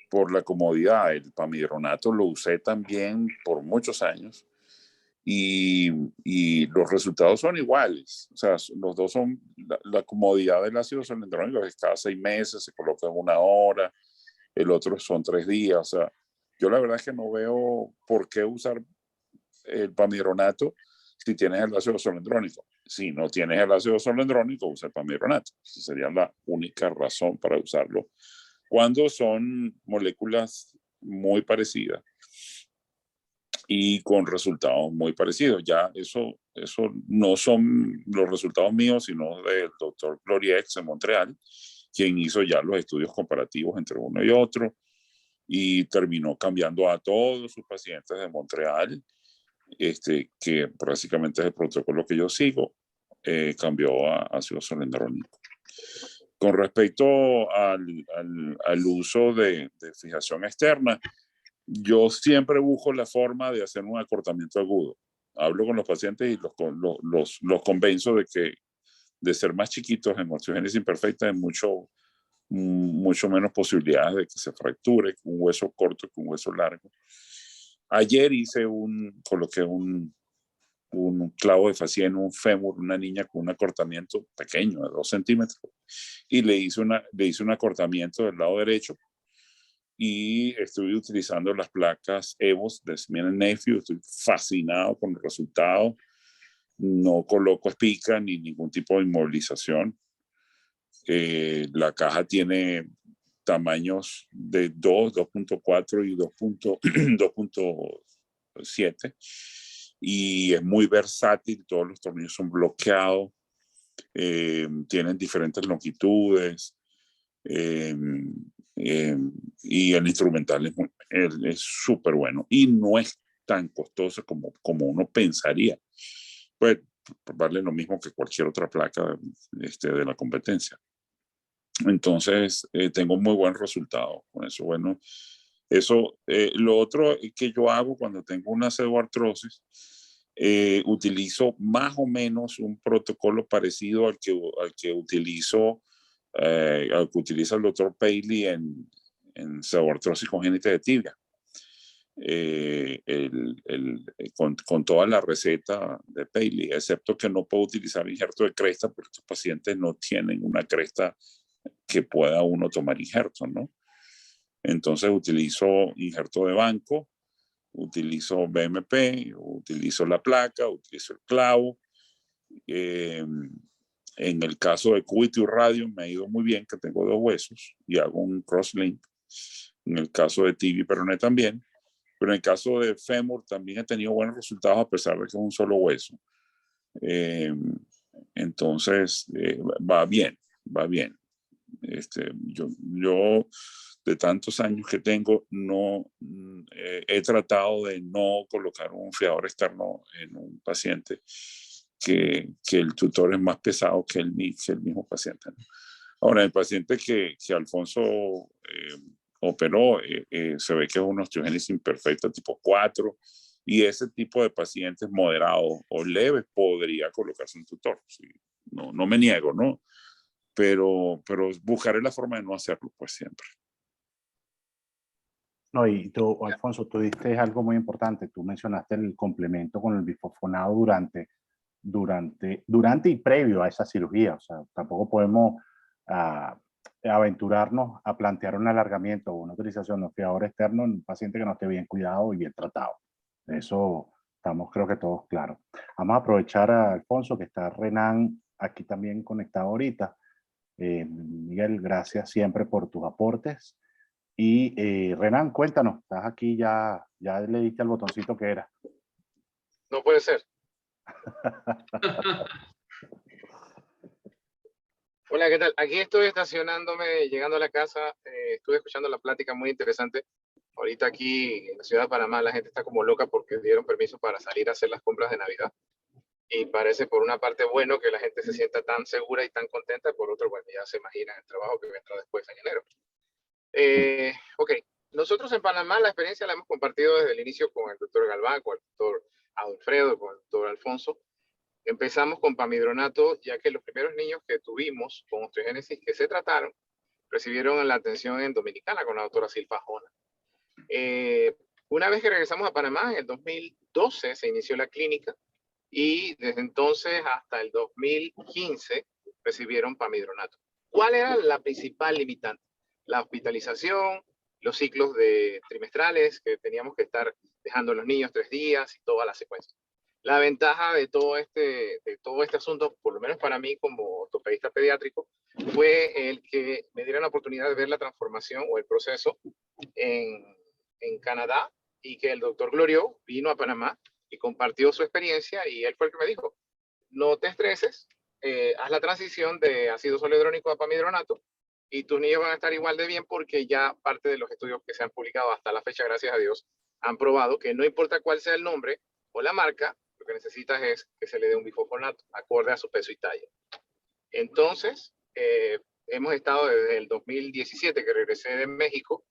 por la comodidad. El pamidronato lo usé también por muchos años y los resultados son iguales. O sea, los dos son la comodidad del ácido solendrónico, es cada 6 meses, se coloca en 1 hora, el otro son 3 días. O sea, yo la verdad es que no veo por qué usar el pamidronato si tienes el ácido solendrónico. Si no tienes el ácido solendrónico, usa el pamidronato. Esa sería la única razón para usarlo cuando son moléculas muy parecidas y con resultados muy parecidos. Ya eso no son los resultados míos, sino del doctor Gloriex en Montreal, quien hizo ya los estudios comparativos entre uno y otro y terminó cambiando a todos sus pacientes de Montreal, que básicamente es el protocolo que yo sigo, cambió a ácido solendrónico. Con respecto al uso de fijación externa, yo siempre busco la forma de hacer un acortamiento agudo. Hablo con los pacientes y los convenzo de ser más chiquitos en osteogénesis imperfecta, hay mucho menos posibilidades de que se fracture un hueso corto que un hueso largo. Ayer coloqué un clavo de fascia en un fémur, una niña con un acortamiento pequeño de 2 centímetros, y le hice un acortamiento del lado derecho y estoy utilizando las placas EVOS de Smith & Nephew. Estoy fascinado con los resultados. No coloco espica ni ningún tipo de inmovilización. La caja tiene tamaños de 2, 2.4 y 2.7 y es muy versátil. Todos los tornillos son bloqueados, tienen diferentes longitudes, y el instrumental es súper bueno y no es tan costoso como uno pensaría. Pues vale lo mismo que cualquier otra placa de la competencia. Entonces, tengo muy buen resultado con eso. Bueno, lo otro que yo hago cuando tengo una pseudoartrosis, utilizo más o menos un protocolo parecido al que utiliza el doctor Paley en pseudoartrosis congénita de tibia. Con toda la receta de Paley, excepto que no puedo utilizar injerto de cresta porque estos pacientes no tienen una cresta que pueda uno tomar injerto, ¿no? Entonces utilizo injerto de banco, utilizo BMP, utilizo la placa, utilizo el clavo. En el caso de cúbito y radio me ha ido muy bien, que tengo 2 huesos y hago un crosslink. En el caso de tibia y peroné también. Pero en el caso de fémur también he tenido buenos resultados a pesar de que es un solo hueso. Entonces, va bien, va bien. Yo de tantos años que tengo, no he tratado de no colocar un fiador externo en un paciente que el tutor es más pesado que el mismo paciente, ¿no? Ahora, el paciente que Alfonso operó, se ve que es una osteogénesis imperfecta tipo 4, y ese tipo de pacientes moderados o leves podría colocarse un tutor. ¿Sí? No me niego, ¿no? Pero buscaré la forma de no hacerlo, pues siempre. No, y tú, Alfonso, tú diste algo muy importante. Tú mencionaste el complemento con el bifosfonado durante y previo a esa cirugía. O sea, tampoco podemos aventurarnos a plantear un alargamiento o una utilización de un fiador externo en un paciente que no esté bien cuidado y bien tratado. De eso estamos, creo que todos claros. Vamos a aprovechar a Alfonso, que está Renan aquí también conectado ahorita. Miguel, gracias siempre por tus aportes. Y Renan, cuéntanos, estás aquí, ya le diste al botoncito que era. No puede ser. Hola, ¿qué tal? Aquí estoy estacionándome, llegando a la casa. Estuve escuchando la plática muy interesante. Ahorita aquí en la ciudad de Panamá la gente está como loca porque dieron permiso para salir a hacer las compras de Navidad. Y parece por una parte bueno que la gente se sienta tan segura y tan contenta, por otro, bueno, ya se imaginan el trabajo que vendrá después en enero. Ok, nosotros en Panamá la experiencia la hemos compartido desde el inicio con el doctor Galván, con el doctor Alfredo, con el doctor Alfonso. Empezamos con pamidronato, ya que los primeros niños que tuvimos con osteogénesis que se trataron recibieron la atención en Dominicana con la doctora Silva Jona. Una vez que regresamos a Panamá, en el 2012 se inició la clínica y desde entonces hasta el 2015 recibieron pamidronato. ¿Cuál era la principal limitante? La hospitalización, los ciclos trimestrales que teníamos que estar dejando a los niños 3 días y toda la secuencia. La ventaja de todo este asunto, por lo menos para mí como ortopedista pediátrico, fue el que me dieron la oportunidad de ver la transformación o el proceso en Canadá, y que el doctor Glorio vino a Panamá y compartió su experiencia, y él fue el que me dijo, no te estreses, haz la transición de ácido zoledrónico a pamidronato y tus niños van a estar igual de bien, porque ya parte de los estudios que se han publicado hasta la fecha, gracias a Dios, han probado que no importa cuál sea el nombre o la marca, lo que necesitas es que se le dé un bifosfonato acorde a su peso y talla. Entonces, hemos estado desde el 2017 que regresé de México,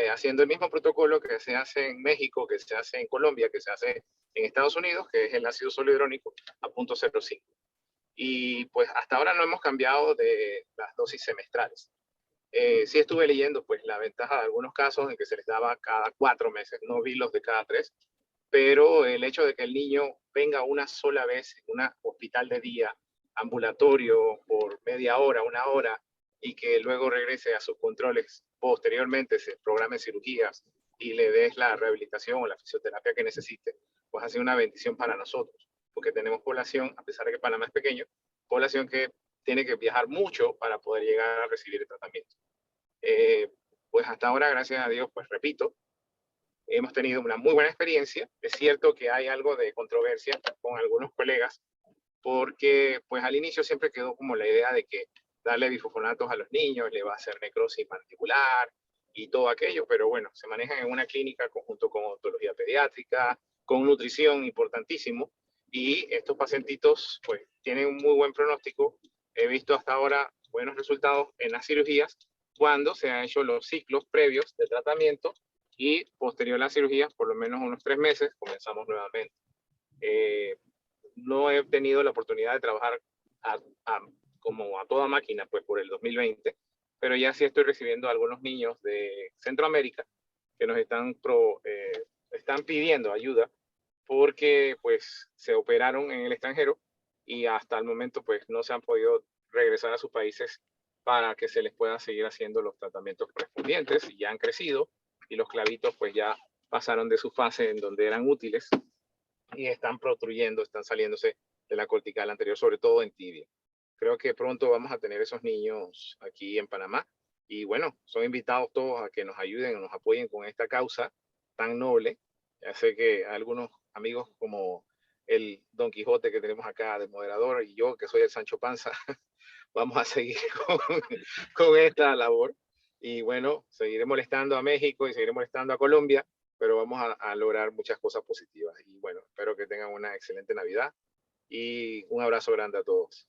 haciendo el mismo protocolo que se hace en México, que se hace en Colombia, que se hace en Estados Unidos, que es el ácido zoledrónico a 0.05. Y pues hasta ahora no hemos cambiado de las dosis semestrales. Sí estuve leyendo pues la ventaja de algunos casos en que se les daba cada 4 meses, no vi los de cada 3, pero el hecho de que el niño venga una sola vez en un hospital de día ambulatorio por media hora, 1 hora, y que luego regrese a sus controles, posteriormente se programen cirugías y le des la rehabilitación o la fisioterapia que necesite, pues ha sido una bendición para nosotros, porque tenemos población, a pesar de que Panamá es pequeño, población que tiene que viajar mucho para poder llegar a recibir el tratamiento. Pues hasta ahora, gracias a Dios, pues repito, hemos tenido una muy buena experiencia. Es cierto que hay algo de controversia con algunos colegas, porque pues al inicio siempre quedó como la idea de que darle bifosfonatos a los niños le va a hacer necrosis mandibular y todo aquello, pero bueno, se manejan en una clínica conjunto con odontología pediátrica, con nutrición, importantísimo, y estos pacientitos pues tienen un muy buen pronóstico. He visto hasta ahora buenos resultados en las cirugías cuando se han hecho los ciclos previos de tratamiento, y posterior a las cirugías, por lo menos unos 3 meses, comenzamos nuevamente. No he tenido la oportunidad de trabajar como a toda máquina pues por el 2020, pero ya sí estoy recibiendo a algunos niños de Centroamérica que nos están pidiendo ayuda porque pues se operaron en el extranjero y hasta el momento pues no se han podido regresar a sus países para que se les pueda seguir haciendo los tratamientos correspondientes, y ya han crecido y los clavitos pues ya pasaron de su fase en donde eran útiles y están protruyendo, están saliéndose de la cortical anterior, sobre todo en tibia. Creo que pronto vamos a tener esos niños aquí en Panamá, y bueno, son invitados todos a que nos ayuden, nos apoyen con esta causa tan noble. Ya sé que algunos amigos como el Don Quijote que tenemos acá de moderador, y yo que soy el Sancho Panza, vamos a seguir con esta labor. Y bueno, seguiré molestando a México y seguiré molestando a Colombia, pero vamos a lograr muchas cosas positivas. Y bueno, espero que tengan una excelente Navidad y un abrazo grande a todos.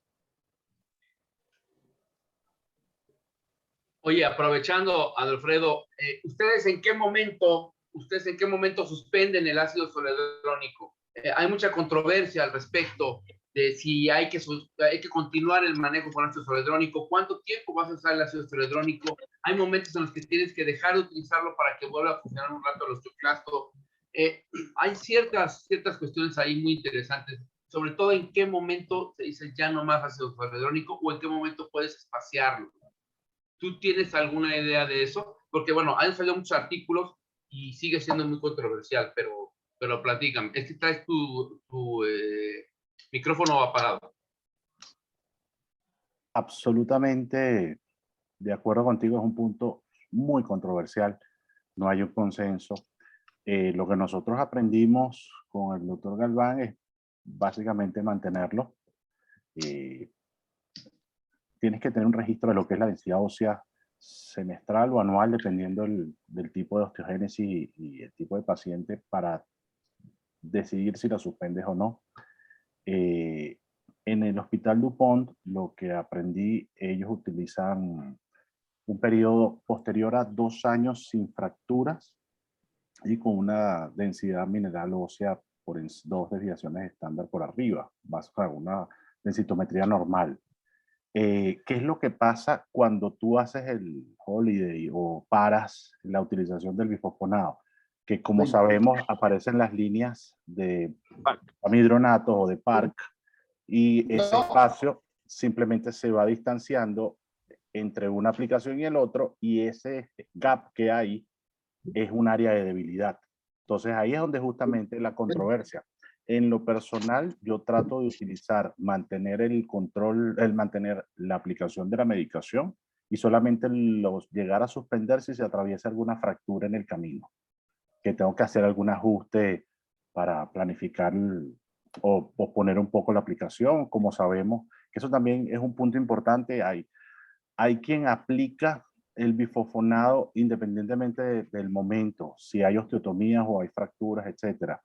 Oye, aprovechando, Alfredo, ¿ustedes en qué momento suspenden el ácido zoledrónico? Hay mucha controversia al respecto de si hay que continuar el manejo con ácido zoledrónico. ¿Cuánto tiempo vas a usar el ácido zoledrónico? Hay momentos en los que tienes que dejar de utilizarlo para que vuelva a funcionar un rato el osteoclasto. Hay ciertas cuestiones ahí muy interesantes, sobre todo en qué momento se dice ya no más ácido zoledrónico o en qué momento puedes espaciarlo. ¿Tú tienes alguna idea de eso? Porque, bueno, han salido muchos artículos y sigue siendo muy controversial, pero platícame. Es que traes tu micrófono apagado. Absolutamente de acuerdo contigo, es un punto muy controversial. No hay un consenso. Lo que nosotros aprendimos con el doctor Galván es básicamente mantenerlo. Tienes que tener un registro de lo que es la densidad ósea semestral o anual, dependiendo del tipo de osteogénesis y el tipo de paciente, para decidir si la suspendes o no. En el Hospital DuPont, lo que aprendí, ellos utilizan un periodo posterior a 2 años sin fracturas y con una densidad mineral ósea por 2 desviaciones estándar por arriba, más o una densitometría normal. ¿Qué es lo que pasa cuando tú haces el holiday o paras la utilización del bifosfonado? que como sabemos aparecen las líneas de amidronatos o de PARC, y ese espacio simplemente se va distanciando entre una aplicación y el otro, y ese gap que hay es un área de debilidad. Entonces ahí es donde justamente la controversia. En lo personal, yo trato de utilizar, mantener el control, mantener la aplicación de la medicación y solamente llegar a suspender si se atraviesa alguna fractura en el camino, que tengo que hacer algún ajuste para planificar o posponer un poco la aplicación. Como sabemos, que eso también es un punto importante. Hay quien aplica el bifosfonado independientemente del momento, si hay osteotomías o hay fracturas, etcétera,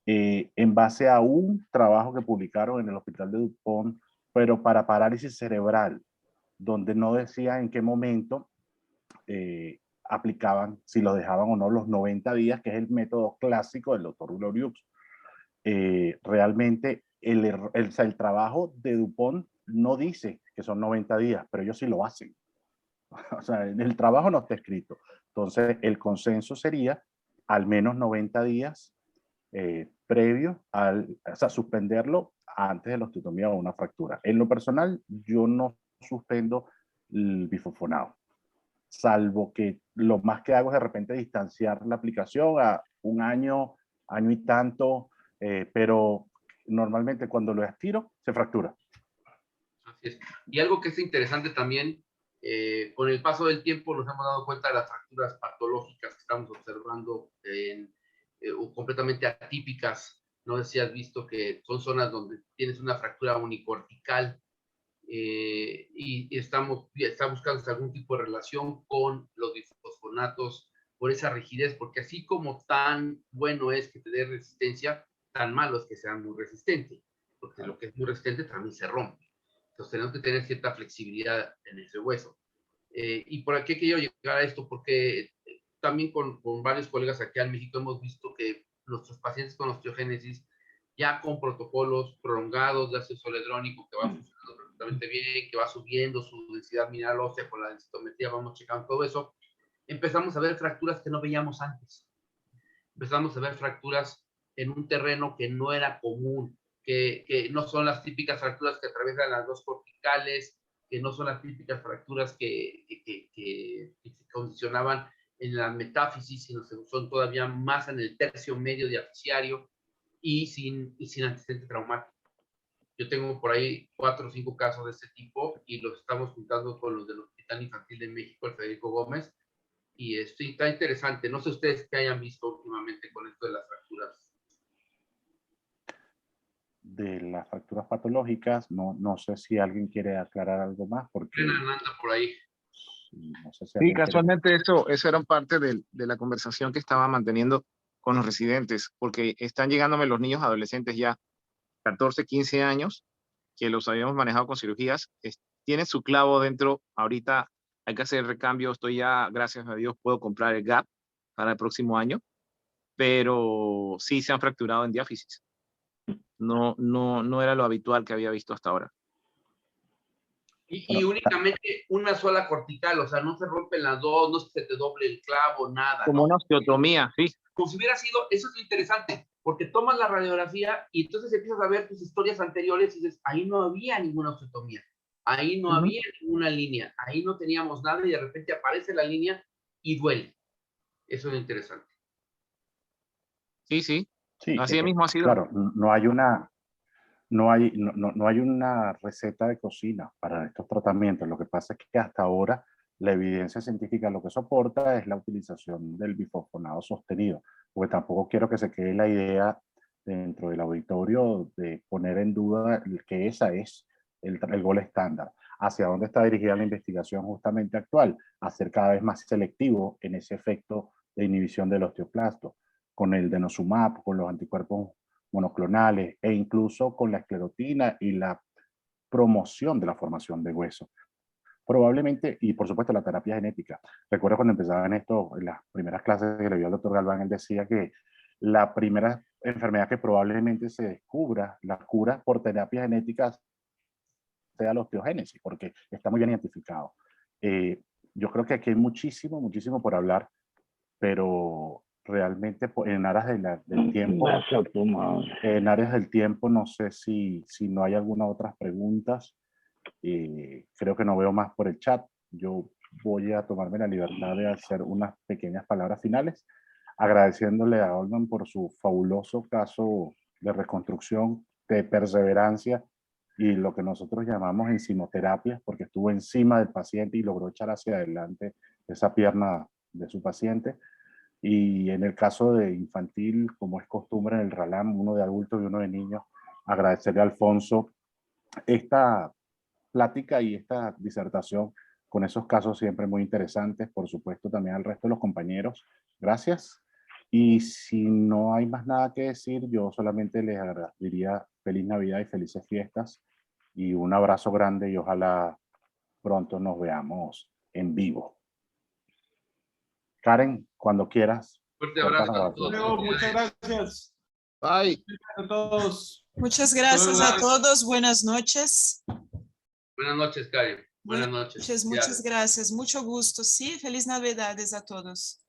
en base a un trabajo que publicaron en el hospital de DuPont, pero para parálisis cerebral, donde no decía en qué momento aplicaban, si los dejaban o no los 90 días, que es el método clásico del doctor Gloriux. Realmente el trabajo de DuPont no dice que son 90 días, pero ellos sí lo hacen. O sea, el trabajo no está escrito. Entonces, el consenso sería al menos 90 días previo o sea, suspenderlo antes de la osteotomía o una fractura. En lo personal, yo no suspendo el bifosfonado, salvo que lo más que hago es de repente distanciar la aplicación a un año, año y tanto, pero normalmente cuando lo estiro, se fractura. Así es. Y algo que es interesante también, con el paso del tiempo nos hemos dado cuenta de las fracturas patológicas que estamos observando o completamente atípicas. No sé si has visto que son zonas donde tienes una fractura unicortical y está buscando algún tipo de relación con los bifosfonatos por esa rigidez, porque así como tan bueno es que te dé resistencia, tan malo es que sea muy resistente, porque lo que es muy resistente también se rompe. Entonces tenemos que tener cierta flexibilidad en ese hueso. ¿Y por qué quiero llegar a esto? Porque también con varios colegas aquí en México hemos visto que nuestros pacientes con osteogénesis, ya con protocolos prolongados de ácido soledrónico que va funcionando perfectamente bien, que va subiendo su densidad mineral ósea con la densitometría, vamos checando todo eso, empezamos a ver fracturas que no veíamos antes. Empezamos a ver fracturas en un terreno que no era común, que no son las típicas fracturas que atraviesan las dos corticales, que no son las típicas fracturas que se condicionaban en la metáfisis, sino que son todavía más en el tercio medio diaficiario y sin antecedente traumático. Yo tengo por ahí 4 o 5 casos de este tipo y los estamos juntando con los del Hospital Infantil de México, el Federico Gómez, y está interesante. No sé ustedes qué hayan visto últimamente con esto de las fracturas. De las fracturas patológicas, no sé si alguien quiere aclarar algo más, porque Anda por ahí. no sé si Sí, alguien casualmente eso era parte de la conversación que estaba manteniendo con los residentes, porque están llegándome los niños adolescentes ya, 14, 15 años, que los habíamos manejado con cirugías, tienen su clavo dentro. Ahorita hay que hacer el recambio, estoy ya, gracias a Dios, puedo comprar el gap para el próximo año, pero sí se han fracturado en diáfisis. No era lo habitual que había visto hasta ahora. Y únicamente una sola cortical, o sea, no se rompen las dos, no se te doble el clavo, nada. Como ¿no? una osteotomía, sí. Como si hubiera sido, eso es lo interesante, porque tomas la radiografía y entonces empiezas a ver tus historias anteriores y dices, ahí no había ninguna osteotomía, ahí no había ninguna línea, ahí no teníamos nada y de repente aparece la línea y duele. Eso es lo interesante. Sí. Sí, Así mismo ha sido. Claro, no hay una receta de cocina para estos tratamientos. Lo que pasa es que hasta ahora la evidencia científica lo que soporta es la utilización del bifosfonado sostenido, porque tampoco quiero que se quede la idea dentro del auditorio de poner en duda que esa es el gol estándar. ¿Hacia dónde está dirigida la investigación justamente actual? A ser cada vez más selectivo en ese efecto de inhibición del osteoplasto, con el denosumab, con los anticuerpos monoclonales e incluso con la esclerotina y la promoción de la formación de hueso. Probablemente, y por supuesto la terapia genética. Recuerdo cuando empezaba en esto, en las primeras clases que le dio al doctor Galván, él decía que la primera enfermedad que probablemente se descubra, la cura por terapia genética, sea la osteogénesis, porque está muy bien identificado. Yo creo que aquí hay muchísimo por hablar, pero realmente en aras del tiempo, en áreas del tiempo, no sé si no hay alguna otras preguntas. Creo que no veo más por el chat. Yo voy a tomarme la libertad de hacer unas pequeñas palabras finales, agradeciéndole a Olman por su fabuloso caso de reconstrucción, de perseverancia y lo que nosotros llamamos enzimoterapia, porque estuvo encima del paciente y logró echar hacia adelante esa pierna de su paciente. Y en el caso de infantil, como es costumbre en el RALAM, uno de adultos y uno de niños, agradecerle a Alfonso esta plática y esta disertación con esos casos siempre muy interesantes. Por supuesto, también al resto de los compañeros. Gracias. Y si no hay más nada que decir, yo solamente les diría feliz Navidad y felices fiestas. Y un abrazo grande y ojalá pronto nos veamos en vivo. Karen, cuando quieras. Fuerte abrazo a todos. Leo, muchas gracias. Bye. A todos. Muchas gracias a todos. Buenas noches. Buenas noches, Karen. Buenas noches. Muchas gracias. Mucho gusto. Sí, feliz Navidades a todos.